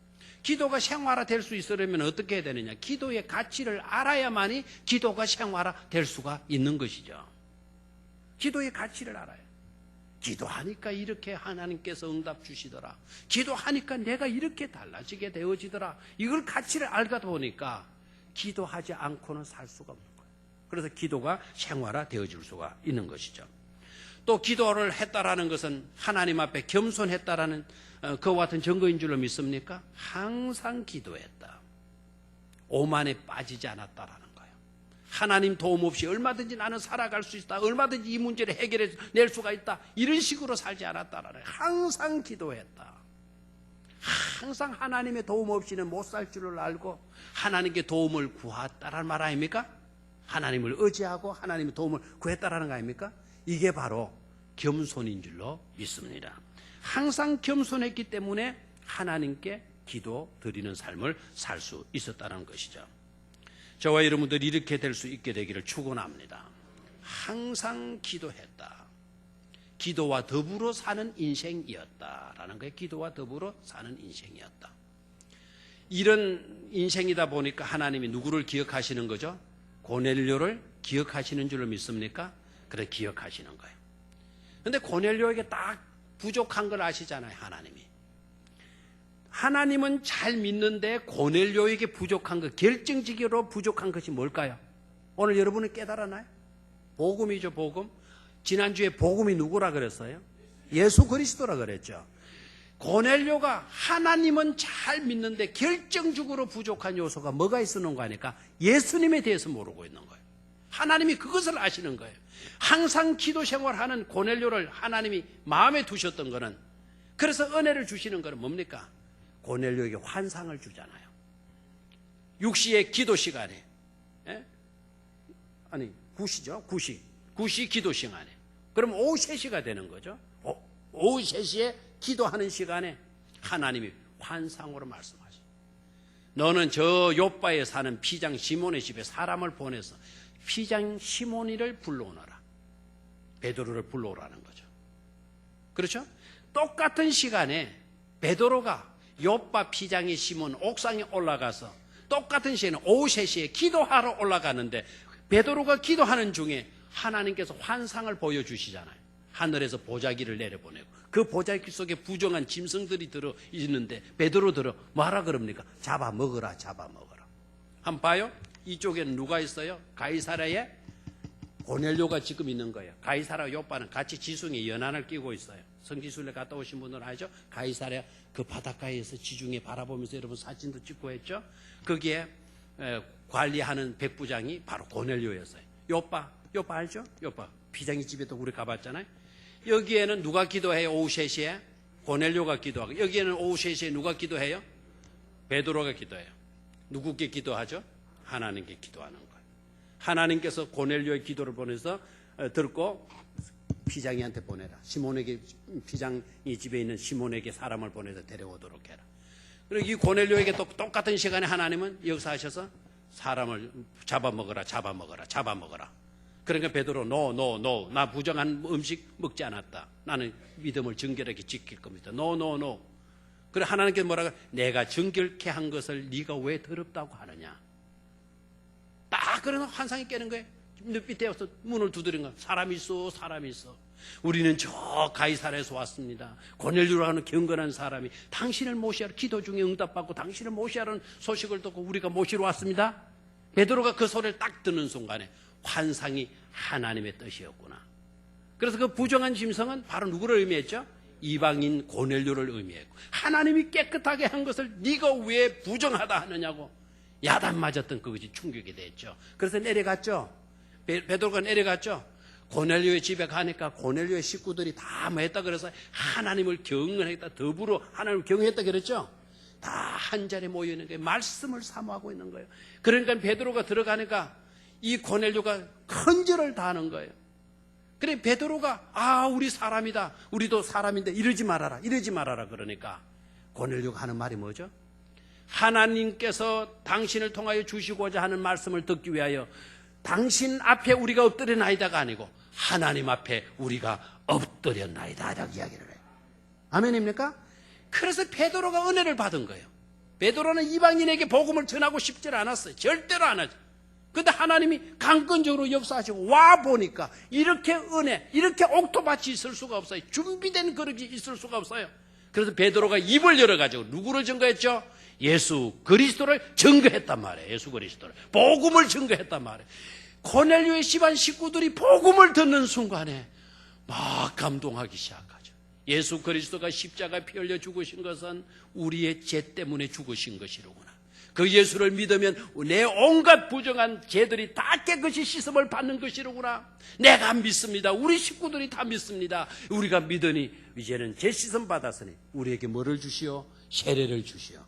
기도가 생활화될 수 있으려면 어떻게 해야 되느냐? 기도의 가치를 알아야만이 기도가 생활화될 수가 있는 것이죠. 기도의 가치를 알아요. 기도하니까 이렇게 하나님께서 응답 주시더라. 기도하니까 내가 이렇게 달라지게 되어지더라. 이걸 가치를 알다 보니까 기도하지 않고는 살 수가 없는 거예요. 그래서 기도가 생활화되어질 수가 있는 것이죠. 또 기도를 했다라는 것은 하나님 앞에 겸손했다라는 그와 같은 증거인 줄로 믿습니까? 항상 기도했다. 오만에 빠지지 않았다라는 거예요. 하나님 도움 없이 얼마든지 나는 살아갈 수 있다. 얼마든지 이 문제를 해결해 낼 수가 있다. 이런 식으로 살지 않았다라는 거예요. 항상 기도했다. 항상 하나님의 도움 없이는 못 살 줄을 알고 하나님께 도움을 구했다라는 말 아닙니까? 하나님을 의지하고 하나님의 도움을 구했다라는 거 아닙니까? 이게 바로 겸손인 줄로 믿습니다. 항상 겸손했기 때문에 하나님께 기도 드리는 삶을 살 수 있었다는 것이죠. 저와 여러분들이 이렇게 될 수 있게 되기를 축원합니다. 항상 기도했다. 기도와 더불어 사는 인생이었다라는 거예요. 기도와 더불어 사는 인생이었다. 이런 인생이다 보니까 하나님이 누구를 기억하시는 거죠? 고넬료를 기억하시는 줄로 믿습니까? 그래, 기억하시는 거예요. 그런데 고넬료에게 딱 부족한 걸 아시잖아요, 하나님이. 하나님은 잘 믿는데 고넬료에게 부족한 것, 결정적으로 부족한 것이 뭘까요? 오늘 여러분은 깨달았나요? 복음이죠, 복음. 지난주에 복음이 누구라 그랬어요? 예수 그리스도라 그랬죠. 고넬료가 하나님은 잘 믿는데 결정적으로 부족한 요소가 뭐가 있었는 거 아니까? 예수님에 대해서 모르고 있는 거예요. 하나님이 그것을 아시는 거예요. 항상 기도 생활하는 고넬료를 하나님이 마음에 두셨던 거는, 그래서 은혜를 주시는 거는 뭡니까? 고넬료에게 환상을 주잖아요. 6시의 기도 시간에, 아니 9시죠. 9시 기도 시간에. 그럼 오후 3시가 되는 거죠. 오후 3시에 기도하는 시간에 하나님이 환상으로 말씀하셔요. 너는 저 요바에 사는 피장 시몬의 집에 사람을 보내서 피장 시몬이를 불러오너라. 베드로를 불러오라는 거죠. 그렇죠? 똑같은 시간에 베드로가 요바 피장의 시몬 옥상에 올라가서 똑같은 시간에 오후 3시에 기도하러 올라가는데 베드로가 기도하는 중에 하나님께서 환상을 보여주시잖아요. 하늘에서 보자기를 내려보내고 그 보자기 속에 부정한 짐승들이 들어 있는데 베드로 들어 뭐하라 그럽니까? 잡아먹어라, 잡아먹어라. 한번 봐요. 이쪽에는 누가 있어요? 가이사랴에 고넬료가 지금 있는 거예요. 가이사랴 요바는 같이 지중해 연안을 끼고 있어요. 성지순례 갔다 오신 분들은 알죠? 가이사랴 그 바닷가에서 지중해 바라보면서 여러분 사진도 찍고 했죠? 거기에 관리하는 백부장이 바로 고넬료였어요. 요바 알죠? 요바 피장이 집에도 우리 가봤잖아요. 여기에는 누가 기도해요? 오후 3시에 고넬료가 기도하고, 여기에는 오후 3시에 누가 기도해요? 베드로가 기도해요. 누구께 기도하죠? 하나님께 기도하는 거예요. 하나님께서 고넬료의 기도를 보내서 듣고 피장이한테 보내라. 시몬에게, 피장이 집에 있는 시몬에게 사람을 보내서 데려오도록 해라. 그리고 이 고넬료에게 또 똑같은 시간에 하나님은 역사하셔서 사람을 잡아먹어라. 그러니까 베드로 노 나 부정한 음식 먹지 않았다. 나는 믿음을 정결하게 지킬 겁니다. 노. 그래 하나님께 뭐라고? 내가 정결케 한 것을 네가 왜 더럽다고 하느냐. 딱 그러면 환상이 깨는 거예요. 밑에 와서 문을 두드린 거예요. 사람이 있어. 우리는 저 가이사랴에서 왔습니다. 고넬료라고 하는 경건한 사람이 당신을 모시하러, 기도 중에 응답받고 당신을 모시하라는 소식을 듣고 우리가 모시러 왔습니다. 베드로가 그 소리를 딱 듣는 순간에 환상이 하나님의 뜻이었구나. 그래서 그 부정한 짐승은 바로 누구를 의미했죠? 이방인 고넬료를 의미했고, 하나님이 깨끗하게 한 것을 네가 왜 부정하다 하느냐고 야단 맞았던 그것이 충격이 됐죠. 그래서 내려갔죠. 베드로가 내려갔죠. 고넬료의 집에 가니까 고넬료의 식구들이 다 뭐 했다 그래서 하나님을 경외했다, 더불어 하나님을 경외했다 그랬죠. 다 한자리에 모여 있는 거예요. 말씀을 사모하고 있는 거예요. 그러니까 베드로가 들어가니까 이 고넬료가 큰절을 다 하는 거예요. 그래 베드로가 우리 사람이다, 우리도 사람인데 이러지 말아라 그러니까 고넬료가 하는 말이 뭐죠? 하나님께서 당신을 통하여 주시고자 하는 말씀을 듣기 위하여 당신 앞에 우리가 엎드려나이다가 아니고 하나님 앞에 우리가 엎드려나이다 라고 이야기를 해요. 아멘입니까? 그래서 베드로가 은혜를 받은 거예요. 베드로는 이방인에게 복음을 전하고 싶지 않았어요. 절대로 안 하죠. 그런데 하나님이 강권적으로 역사하시고 와 보니까 이렇게 은혜, 이렇게 옥토밭이 있을 수가 없어요. 준비된 그릇이 있을 수가 없어요. 그래서 베드로가 입을 열어가지고 누구를 증거했죠? 예수 그리스도를 증거했단 말이에요. 예수 그리스도를, 복음을 증거했단 말이에요. 고넬료의 집안 식구들이 복음을 듣는 순간에 막 감동하기 시작하죠. 예수 그리스도가 십자가에 피 흘려 죽으신 것은 우리의 죄 때문에 죽으신 것이로구나. 그 예수를 믿으면 내 온갖 부정한 죄들이 다 깨끗이 씻음을 받는 것이로구나. 내가 믿습니다. 우리 식구들이 다 믿습니다. 우리가 믿으니 이제는 죄 씻음 받았으니 우리에게 뭐를 주시오? 세례를 주시오.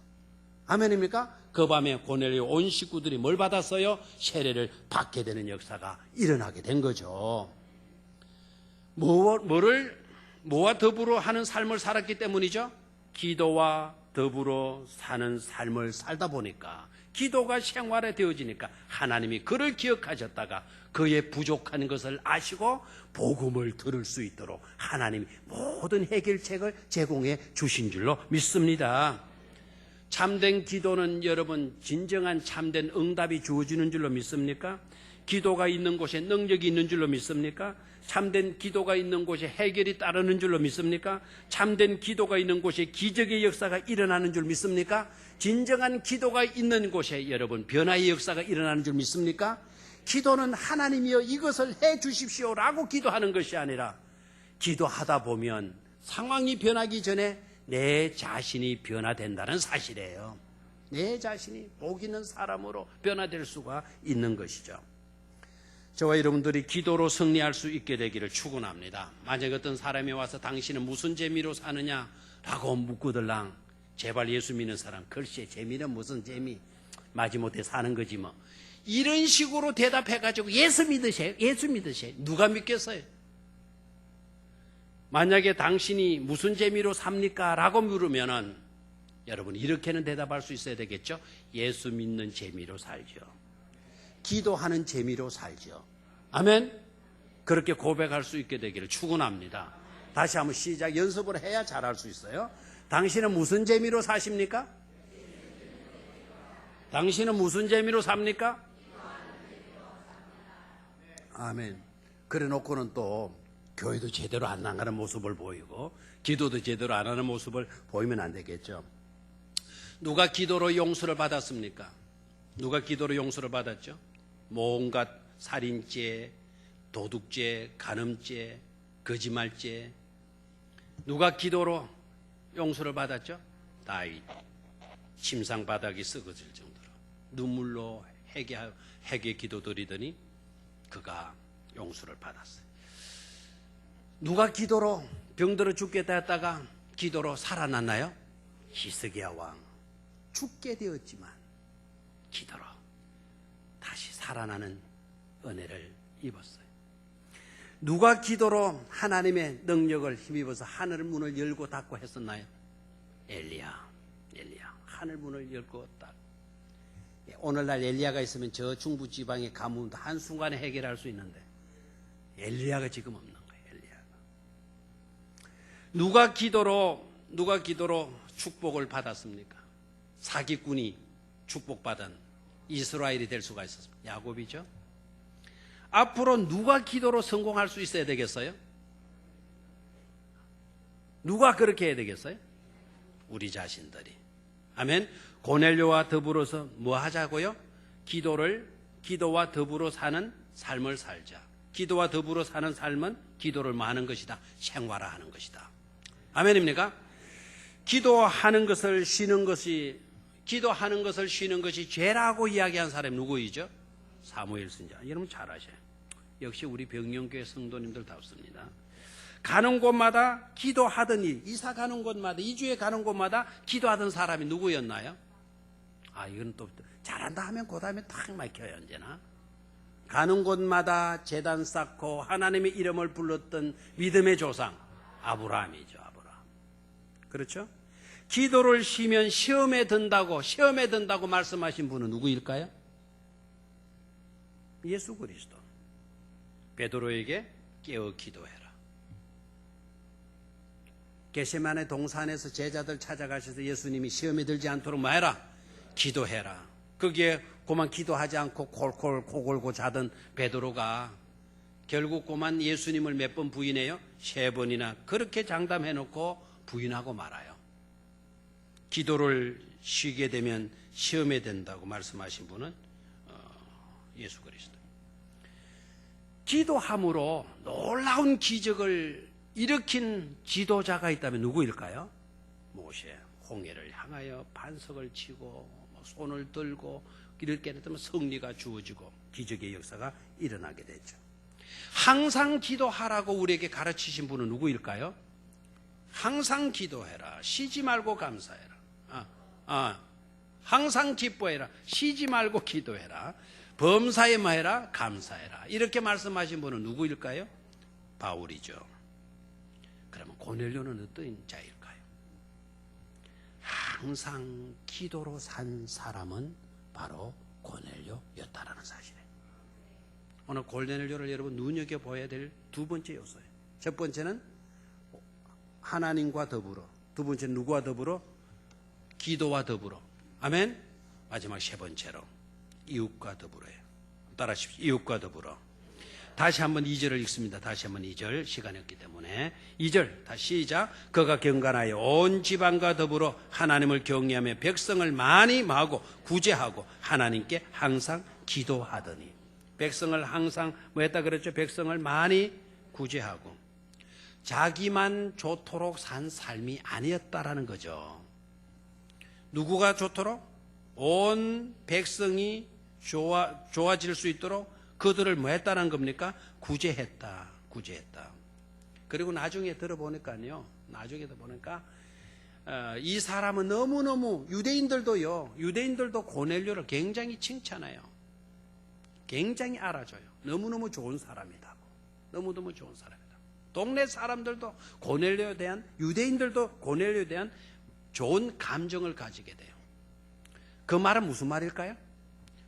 아멘입니까? 그 밤에 고넬료 온 식구들이 뭘 받았어요? 세례를 받게 되는 역사가 일어나게 된 거죠. 뭐와 더불어 하는 삶을 살았기 때문이죠. 기도와 더불어 사는 삶을 살다 보니까, 기도가 생활에 되어지니까 하나님이 그를 기억하셨다가 그의 부족한 것을 아시고 복음을 들을 수 있도록 하나님이 모든 해결책을 제공해 주신 줄로 믿습니다. 참된 기도는 여러분 진정한 참된 응답이 주어지는 줄로 믿습니까? 기도가 있는 곳에 능력이 있는 줄로 믿습니까? 참된 기도가 있는 곳에 해결이 따르는 줄로 믿습니까? 참된 기도가 있는 곳에 기적의 역사가 일어나는 줄 믿습니까? 진정한 기도가 있는 곳에 여러분 변화의 역사가 일어나는 줄 믿습니까? 기도는 하나님이여 이것을 해 주십시오라고 기도하는 것이 아니라 기도하다 보면 상황이 변하기 전에 내 자신이 변화된다는 사실이에요. 내 자신이 복 있는 사람으로 변화될 수가 있는 것이죠. 저와 여러분들이 기도로 승리할 수 있게 되기를 축원합니다. 만약에 어떤 사람이 와서 당신은 무슨 재미로 사느냐라고 묻거들랑 제발 예수 믿는 사람, 글쎄 재미는 무슨 재미, 마지못해 사는 거지 뭐, 이런 식으로 대답해가지고 예수 믿으세요, 예수 믿으세요. 누가 믿겠어요? 만약에 당신이 무슨 재미로 삽니까? 라고 물으면은 여러분 이렇게는 대답할 수 있어야 되겠죠. 예수 믿는 재미로 살죠. 기도하는 재미로 살죠. 아멘. 그렇게 고백할 수 있게 되기를 축원합니다. 다시 한번 시작. 연습을 해야 잘할 수 있어요. 당신은 무슨 재미로 사십니까? 당신은 무슨 재미로 삽니까? 아멘. 그래 놓고는 또 교회도 제대로 안 나가는 모습을 보이고 기도도 제대로 안 하는 모습을 보이면 안 되겠죠. 누가 기도로 용서를 받았습니까? 누가 기도로 용서를 받았죠? 온갖 살인죄, 도둑죄, 간음죄, 거짓말죄. 누가 기도로 용서를 받았죠? 다윗. 침상바닥이 썩어질 정도로 눈물로 회개 기도드리더니 그가 용서를 받았어요. 누가 기도로 병들어 죽겠다 했다가 기도로 살아났나요? 히스기야 왕. 죽게 되었지만 기도로 다시 살아나는 은혜를 입었어요. 누가 기도로 하나님의 능력을 힘입어서 하늘 문을 열고 닫고 했었나요? 엘리야. 하늘 문을 열고 닫고. 오늘날 엘리야가 있으면 저 중부 지방의 가뭄도 한순간에 해결할 수 있는데 엘리야가 지금 없는 거예요. 엘리야가. 누가 기도로 축복을 받았습니까? 사기꾼이 축복받은 이스라엘이 될 수가 있었습니다. 야곱이죠. 앞으로 누가 기도로 성공할 수 있어야 되겠어요? 누가 그렇게 해야 되겠어요? 우리 자신들이. 아멘. 고넬료와 더불어서 뭐 하자고요? 기도와 더불어 사는 삶을 살자. 기도와 더불어 사는 삶은 기도를 뭐 하는 것이다? 생활화하는 것이다. 아멘입니까? 기도하는 것을 쉬는 것이 기도하는 것을 쉬는 것이 죄라고 이야기한 사람이 누구이죠? 사무엘 선지자. 여러분 잘 아셔요. 역시 우리 병영교회 성도님들답습니다. 가는 곳마다 기도하더니, 이사 가는 곳마다, 이주에 가는 곳마다 기도하던 사람이 누구였나요? 이건 또 잘한다 하면 그 다음에 탁 막혀요. 언제나 가는 곳마다 제단 쌓고 하나님의 이름을 불렀던 믿음의 조상 아브라함이죠. 아브라함. 그렇죠? 기도를 쉬면 시험에 든다고 말씀하신 분은 누구일까요? 예수 그리스도. 베드로에게 깨어 기도해라. 겟세마네 동산에서 제자들 찾아가셔서 예수님이 시험에 들지 않도록 뭐 해라? 기도해라. 거기에 그만 기도하지 않고 콜콜 코골고 자던 베드로가 결국 그만 예수님을 몇 번 부인해요? 3번이나 그렇게 장담해놓고 부인하고 말아요. 기도를 쉬게 되면 시험에 된다고 말씀하신 분은 예수 그리스도. 기도함으로 놀라운 기적을 일으킨 지도자가 있다면 누구일까요? 모세. 홍해를 향하여 반석을 치고 손을 들고 이렇게 되면 승리가 주어지고 기적의 역사가 일어나게 되죠. 항상 기도하라고 우리에게 가르치신 분은 누구일까요? 항상 기도해라. 쉬지 말고 감사해라. 항상 기뻐해라. 쉬지 말고 기도해라. 범사에 뭐해라? 감사해라. 이렇게 말씀하신 분은 누구일까요? 바울이죠. 그러면 고넬료는 어떤 자일까요? 항상 기도로 산 사람은 바로 고넬료였다라는 사실이에요. 오늘 고넬료를 여러분 눈여겨봐야 될 두 번째 요소예요. 첫 번째는 하나님과 더불어, 두 번째는 누구와 더불어? 기도와 더불어. 아멘. 마지막 세 번째로 이웃과 더불어요. 따라하십시오. 이웃과 더불어. 다시 한번 2절을 읽습니다. 다시 한번 2절, 시간이 없기 때문에 2절 다시 시작. 그가 경건하여 온 지방과 더불어 하나님을 경외하며 백성을 많이 마하고 구제하고 하나님께 항상 기도하더니. 백성을 항상 뭐 했다 그랬죠? 백성을 많이 구제하고. 자기만 좋도록 산 삶이 아니었다라는 거죠. 누구가 좋도록? 온 백성이 좋아질 수 있도록 그들을 뭐 했다는 겁니까? 구제했다. 그리고 나중에 들어보니까요. 이 사람은 너무너무 유대인들도 고넬료를 굉장히 칭찬해요. 굉장히 알아줘요. 너무너무 좋은 사람이다. 동네 사람들도 고넬료에 대한, 유대인들도 고넬료에 대한 좋은 감정을 가지게 돼요. 그 말은 무슨 말일까요?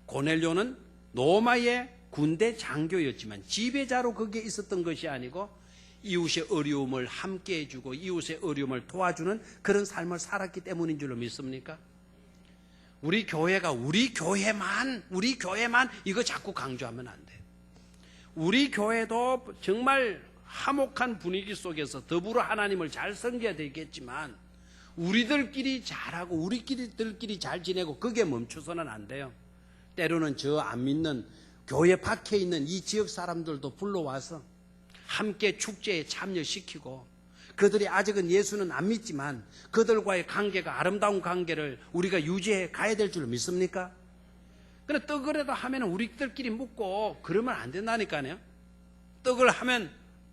고넬료는 로마의 군대 장교였지만 지배자로 거기에 있었던 것이 아니고 이웃의 어려움을 함께 해주고 이웃의 어려움을 도와주는 그런 삶을 살았기 때문인 줄로 믿습니까? 우리 교회만 이거 자꾸 강조하면 안 돼요. 우리 교회도 정말 화목한 분위기 속에서 더불어 하나님을 잘 섬겨야 되겠지만 우리들끼리 잘하고 우리들끼리 잘 지내고 그게 멈춰서는 안 돼요. 때로는 저 안 믿는 교회 밖에 있는 이 지역 사람들도 불러와서 함께 축제에 참여시키고 그들이 아직은 예수는 안 믿지만 그들과의 관계가 아름다운 관계를 우리가 유지해 가야 될 줄 믿습니까? 그런데 떡이라도 하면 우리들끼리 묻고 그러면 안 된다니까요. 떡을 하면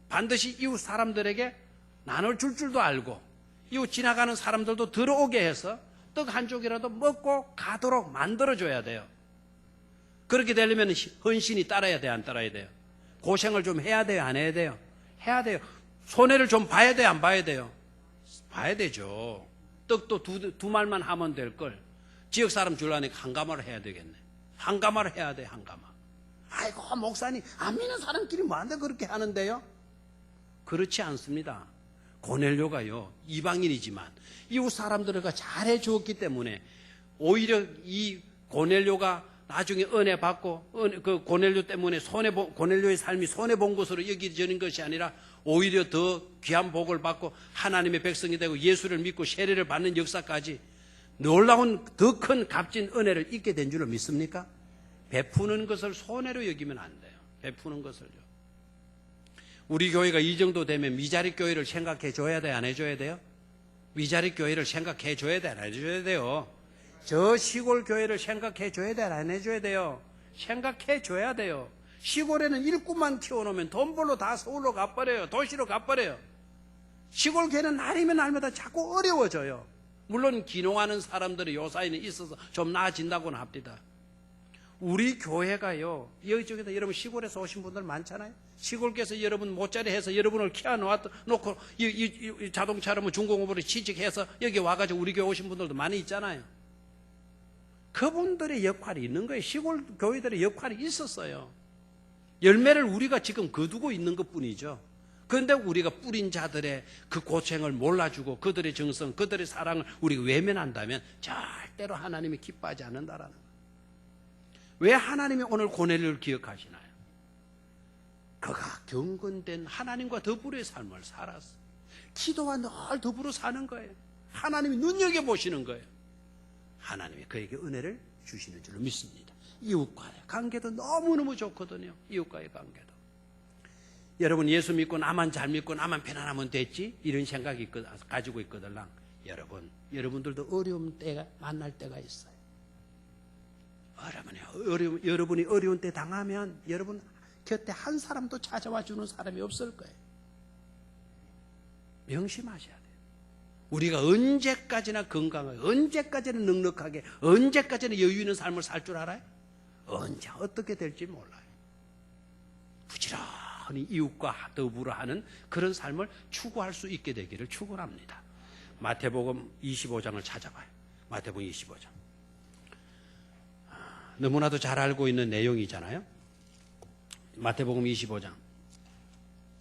반드시 이웃 사람들에게 나눌 줄도 알고 이웃 지나가는 사람들도 들어오게 해서 떡 한 쪽이라도 먹고 가도록 만들어줘야 돼요. 그렇게 되려면 헌신이 따라야 돼요, 안 따라야 돼요? 고생을 좀 해야 돼요, 안 해야 돼요? 해야 돼요. 손해를 좀 봐야 돼요, 안 봐야 돼요? 봐야 되죠. 떡도 두 말만 하면 될 걸 지역 사람 줄라니까 한 가마를 해야 되겠네. 한 가마를 해야 돼, 한 가마. 아이고 목사님 안 믿는 사람끼리 뭐한데 그렇게 하는데요? 그렇지 않습니다. 고넬료가요, 이방인이지만 이웃 사람들과 잘해 주었기 때문에 오히려 이 고넬료가 나중에 은혜 받고 그 고넬료 때문에 고넬료의 삶이 손해 본 것으로 여기지는 것이 아니라 오히려 더 귀한 복을 받고 하나님의 백성이 되고 예수를 믿고 세례를 받는 역사까지 놀라운 더 큰 값진 은혜를 잊게 된 줄로 믿습니까? 베푸는 것을 손해로 여기면 안 돼요. 베푸는 것을요. 우리 교회가 이 정도 되면 미자리 교회를 생각해 줘야 돼요, 안 해줘야 돼요? 미자리 교회를 생각해 줘야 돼요, 안 해줘야 돼요? 저 시골 교회를 생각해 줘야 돼, 안 해줘야 돼요? 생각해 줘야 돼요. 시골에는 일꾼만 키워놓으면 돈 벌러 다 서울로 가버려요. 도시로 가버려요. 시골 교회는 날이면 날마다 자꾸 어려워져요. 물론 기농하는 사람들이 요사이는 있어서 좀 나아진다고는 합니다. 우리 교회가요, 여기저기다 여러분 시골에서 오신 분들 많잖아요. 시골께서 여러분 모짜리 해서 여러분을 키워놓고 이 자동차로 뭐 중공업으로 취직해서 여기 와가지고 우리 교회 오신 분들도 많이 있잖아요. 그분들의 역할이 있는 거예요. 시골 교회들의 역할이 있었어요. 열매를 우리가 지금 거두고 있는 것 뿐이죠. 그런데 우리가 뿌린 자들의 그 고생을 몰라주고 그들의 정성, 그들의 사랑을 우리가 외면한다면 절대로 하나님이 기뻐하지 않는다라는 거예요. 왜 하나님이 오늘 고넬료를 기억하시나요? 그가 경건된 하나님과 더불어의 삶을 살았어. 기도와 늘 더불어 사는 거예요. 하나님이 눈여겨보시는 거예요. 하나님이 그에게 은혜를 주시는 줄로 믿습니다. 이웃과의 관계도 너무너무 좋거든요. 이웃과의 관계도. 여러분 예수 믿고 나만 잘 믿고 나만 편안하면 됐지? 이런 생각이 가지고 있거든. 여러분들도 어려운 때가 만날 때가 있어요. 여러분이 어려운 때 당하면 여러분 곁에 한 사람도 찾아와 주는 사람이 없을 거예요. 명심하셔야 돼요. 우리가 언제까지나 건강하게, 언제까지나 넉넉하게, 언제까지나 여유 있는 삶을 살 줄 알아요? 언제 어떻게 될지 몰라요. 부지런히 이웃과 더불어 하는 그런 삶을 추구할 수 있게 되기를 축원합니다. 마태복음 25장을 찾아봐요. 마태복음 25장. 너무나도 잘 알고 있는 내용이잖아요. 마태복음 25장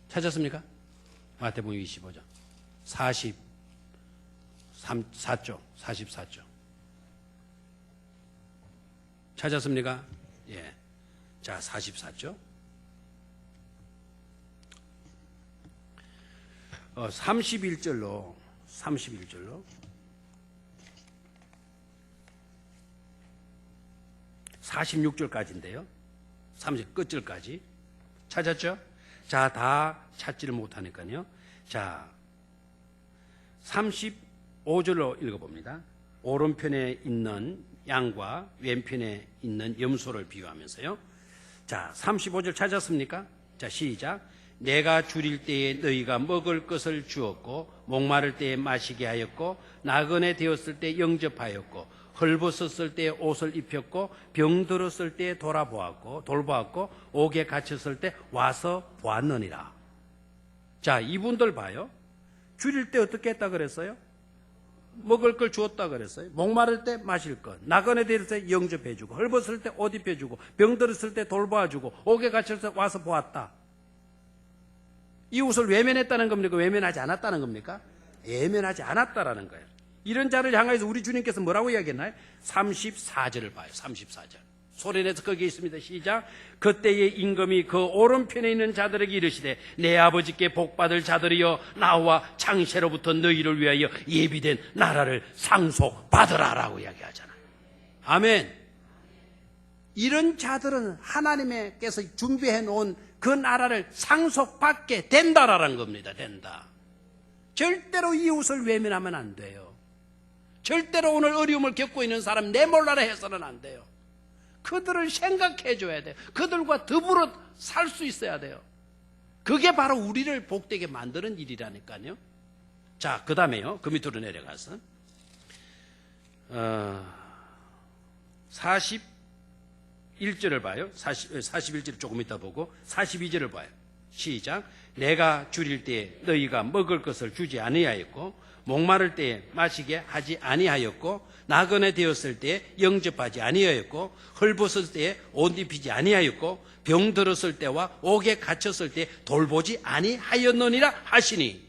찾았습니까? 마태복음 25장 44쪽 찾았습니까? 예. 자, 44쪽 31절로 46절까지인데요. 30 끝절까지 찾았죠? 자, 다 찾지를 못하니까요. 자, 35절로 읽어봅니다. 오른편에 있는 양과 왼편에 있는 염소를 비유하면서요. 자, 35절 찾았습니까? 자, 시작. 내가 줄일 때에 너희가 먹을 것을 주었고 목마를 때에 마시게 하였고 나그네 되었을 때 영접하였고 헐벗었을 때 옷을 입혔고 병들었을 때 돌보았고 옥에 갇혔을 때 와서 보았느니라. 자, 이분들 봐요. 줄일 때 어떻게 했다 그랬어요? 먹을 걸 주었다 그랬어요. 목마를 때 마실 것, 나그네 될 때 영접해주고 헐벗을 때 옷 입혀주고 병들었을 때 돌보아주고 옥에 갇혔을 때 와서 보았다. 이웃을 외면했다는 겁니까? 외면하지 않았다는 겁니까? 외면하지 않았다라는 거예요. 이런 자를 향해서 우리 주님께서 뭐라고 이야기했나요? 34절을 봐요. 34절. 소리내서 거기에 있습니다. 시작. 그때의 임금이 그 오른편에 있는 자들에게 이르시되 내 아버지께 복받을 자들이여 나와 창세로부터 너희를 위하여 예비된 나라를 상속받으라라고 이야기하잖아요. 아멘. 이런 자들은 하나님께서 준비해 놓은 그 나라를 상속받게 된다라는 겁니다. 된다. 절대로 이웃을 외면하면 안 돼요. 절대로 오늘 어려움을 겪고 있는 사람 내몰라라 해서는 안 돼요. 그들을 생각해 줘야 돼요. 그들과 더불어 살 수 있어야 돼요. 그게 바로 우리를 복되게 만드는 일이라니까요. 자, 그 다음에요. 그 밑으로 내려가서 41절을 봐요. 41절을 조금 이따 보고 42절을 봐요. 시작. 내가 줄일 때에 너희가 먹을 것을 주지 아니하였고 목마를 때에 마시게 하지 아니하였고 나그네 되었을 때에 영접하지 아니하였고 헐벗을 때에 옷 입히지 아니하였고 병들었을 때와 옥에 갇혔을 때에 돌보지 아니하였느니라 하시니.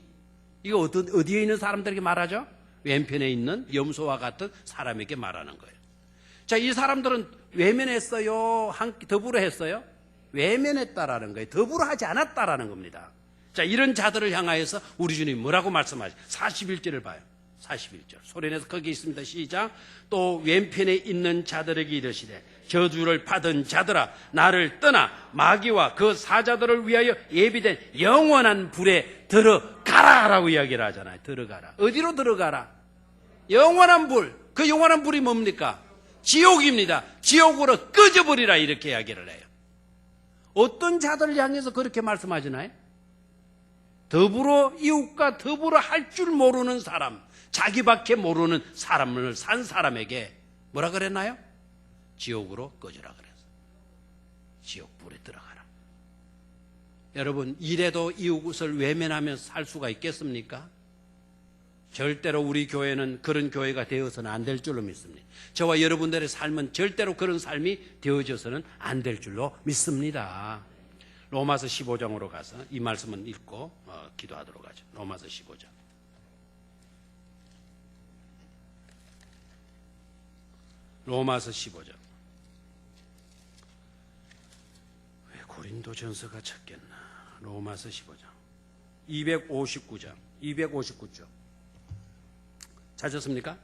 이거 어디에 있는 사람들에게 말하죠? 왼편에 있는 염소와 같은 사람에게 말하는 거예요. 자, 이 사람들은 외면했어요? 더불어 했어요? 외면했다라는 거예요. 더불어 하지 않았다라는 겁니다. 자, 이런 자들을 향하여서 우리 주님 뭐라고 말씀하시죠? 41절을 봐요. 41절. 소리내서 거기 있습니다. 시작. 또 왼편에 있는 자들에게 이르시되 저주를 받은 자들아 나를 떠나 마귀와 그 사자들을 위하여 예비된 영원한 불에 들어가라 라고 이야기를 하잖아요. 들어가라. 어디로 들어가라? 영원한 불. 그 영원한 불이 뭡니까? 지옥입니다. 지옥으로 꺼져버리라 이렇게 이야기를 해요. 어떤 자들을 향해서 그렇게 말씀하시나요? 더불어 이웃과 더불어 할 줄 모르는 사람, 자기밖에 모르는 사람을 산 사람에게 뭐라 그랬나요? 지옥으로 꺼져라 그랬어요. 지옥불에 들어가라. 여러분, 이래도 이웃을 외면하며 살 수가 있겠습니까? 절대로 우리 교회는 그런 교회가 되어서는 안 될 줄로 믿습니다. 저와 여러분들의 삶은 절대로 그런 삶이 되어져서는 안 될 줄로 믿습니다. 로마서 15장으로 가서 이 말씀은 읽고 기도하도록 하죠. 로마서 15장. 로마서 15장. 왜 고린도전서가 찾겠나? 로마서 15장. 259장. 259쪽. 찾았습니까?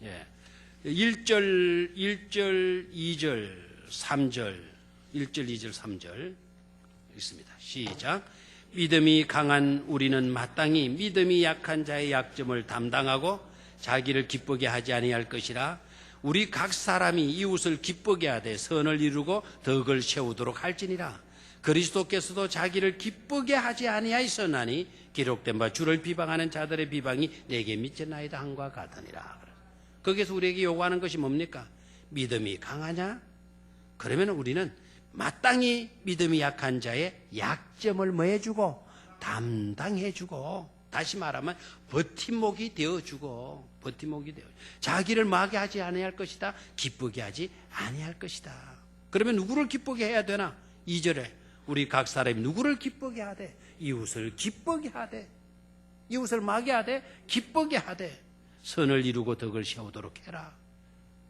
예. 1절, 2절, 3절, 1절, 2절, 3절 있습니다. 시작. 믿음이 강한 우리는 마땅히 믿음이 약한 자의 약점을 담당하고 자기를 기쁘게 하지 아니할 것이라. 우리 각 사람이 이웃을 기쁘게 하되 선을 이루고 덕을 세우도록 할지니라. 그리스도께서도 자기를 기쁘게 하지 아니하였나니 기록된 바 주를 비방하는 자들의 비방이 내게 미쳤나이다 함과 같으니라. 거기서 우리에게 요구하는 것이 뭡니까? 믿음이 강하냐? 그러면 우리는 마땅히 믿음이 약한 자의 약점을 뭐 해주고 담당해주고, 다시 말하면 버팀목이 되어주고, 버팀목이 되어 자기를 마게 하지 아니할 것이다. 기쁘게 하지 아니할 것이다. 그러면 누구를 기쁘게 해야 되나? 2절에 우리 각 사람이 누구를 기쁘게 하되 이웃을 기쁘게 하되, 이웃을 마게 하되 기쁘게 하되 선을 이루고 덕을 세우도록 해라.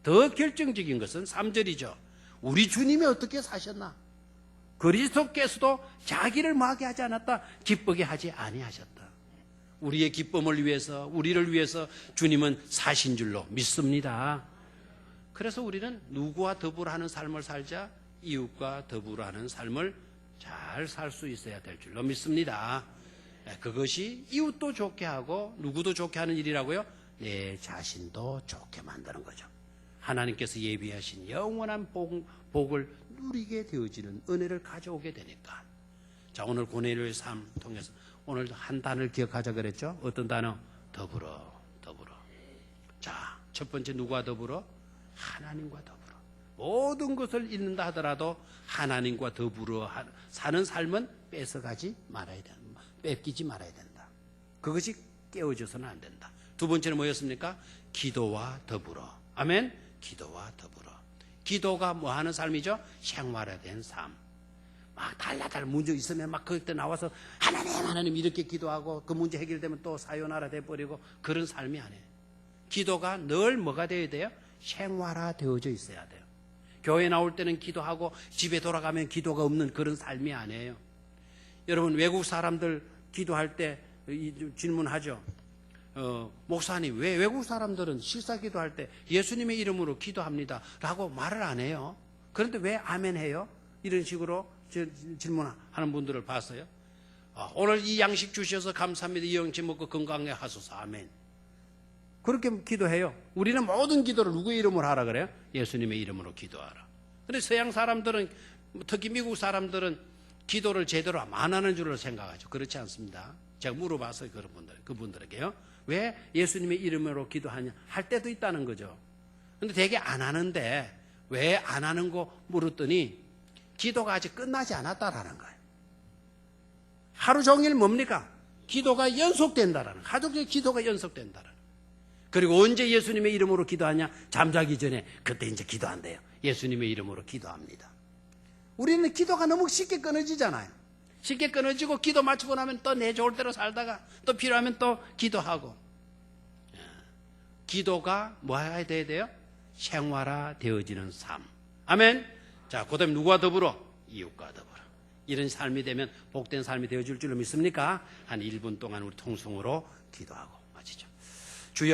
더 결정적인 것은 3절이죠. 우리 주님이 어떻게 사셨나? 그리스도께서도 자기를 마게 하지 않았다. 기쁘게 하지 아니하셨다. 우리의 기쁨을 위해서, 우리를 위해서 주님은 사신 줄로 믿습니다. 그래서 우리는 누구와 더불어 하는 삶을 살자, 이웃과 더불어 하는 삶을 잘 살 수 있어야 될 줄로 믿습니다. 그것이 이웃도 좋게 하고 누구도 좋게 하는 일이라고요? 내 자신도 좋게 만드는 거죠. 하나님께서 예비하신 영원한 복을 누리게 되어지는 은혜를 가져오게 되니까. 자, 오늘 고넬료의 삶 통해서 오늘 한 단어를 기억하자 그랬죠? 어떤 단어? 더불어. 자, 첫 번째 누구와 더불어? 하나님과 더불어. 모든 것을 잃는다 하더라도 하나님과 더불어 사는 삶은 뺏어가지 말아야 된다. 뺏기지 말아야 된다. 그것이 깨어져서는 안 된다. 두 번째는 뭐였습니까? 기도와 더불어. 아멘. 기도와 더불어. 기도가 뭐 하는 삶이죠? 생활화된 삶. 막 달라달 문제 있으면 막 그때 나와서 하나님 이렇게 기도하고 그 문제 해결되면 또 사요나라 돼버리고 그런 삶이 아니에요. 기도가 늘 뭐가 되어야 돼요? 생활화되어져 있어야 돼요. 교회 나올 때는 기도하고 집에 돌아가면 기도가 없는 그런 삶이 아니에요. 여러분, 외국 사람들 기도할 때 질문하죠. 목사님, 왜 외국 사람들은 식사 기도할 때 예수님의 이름으로 기도합니다 라고 말을 안 해요? 그런데 왜 아멘 해요? 이런 식으로 질문하는 분들을 봤어요. 오늘 이 양식 주셔서 감사합니다. 이 영치 먹고 건강해 하소서. 아멘. 그렇게 기도해요. 우리는 모든 기도를 누구의 이름으로 하라 그래요? 예수님의 이름으로 기도하라. 그런데 서양 사람들은, 특히 미국 사람들은 기도를 제대로 안 하는 줄로 생각하죠. 그렇지 않습니다. 제가 물어봤어요. 그분들에게요. 왜 예수님의 이름으로 기도하냐? 할 때도 있다는 거죠. 그런데 되게 안 하는데 왜 안 하는 거 물었더니 기도가 아직 끝나지 않았다라는 거예요. 하루 종일 뭡니까? 기도가 연속된다라는 거예요. 하루 종일 기도가 연속된다라는 거예요. 그리고 언제 예수님의 이름으로 기도하냐? 잠자기 전에 그때 이제 기도한대요. 예수님의 이름으로 기도합니다. 우리는 기도가 너무 쉽게 끊어지잖아요. 쉽게 끊어지고 기도 마치고 나면 또 내 좋을 대로 살다가 또 필요하면 또 기도하고. 기도가 뭐 해야 돼요? 생활화되어지는 삶. 아멘. 자, 그 다음에 누구와 더불어? 이웃과 더불어. 이런 삶이 되면 복된 삶이 되어줄 줄로 믿습니까? 한 1분 동안 우리 통성으로 기도하고.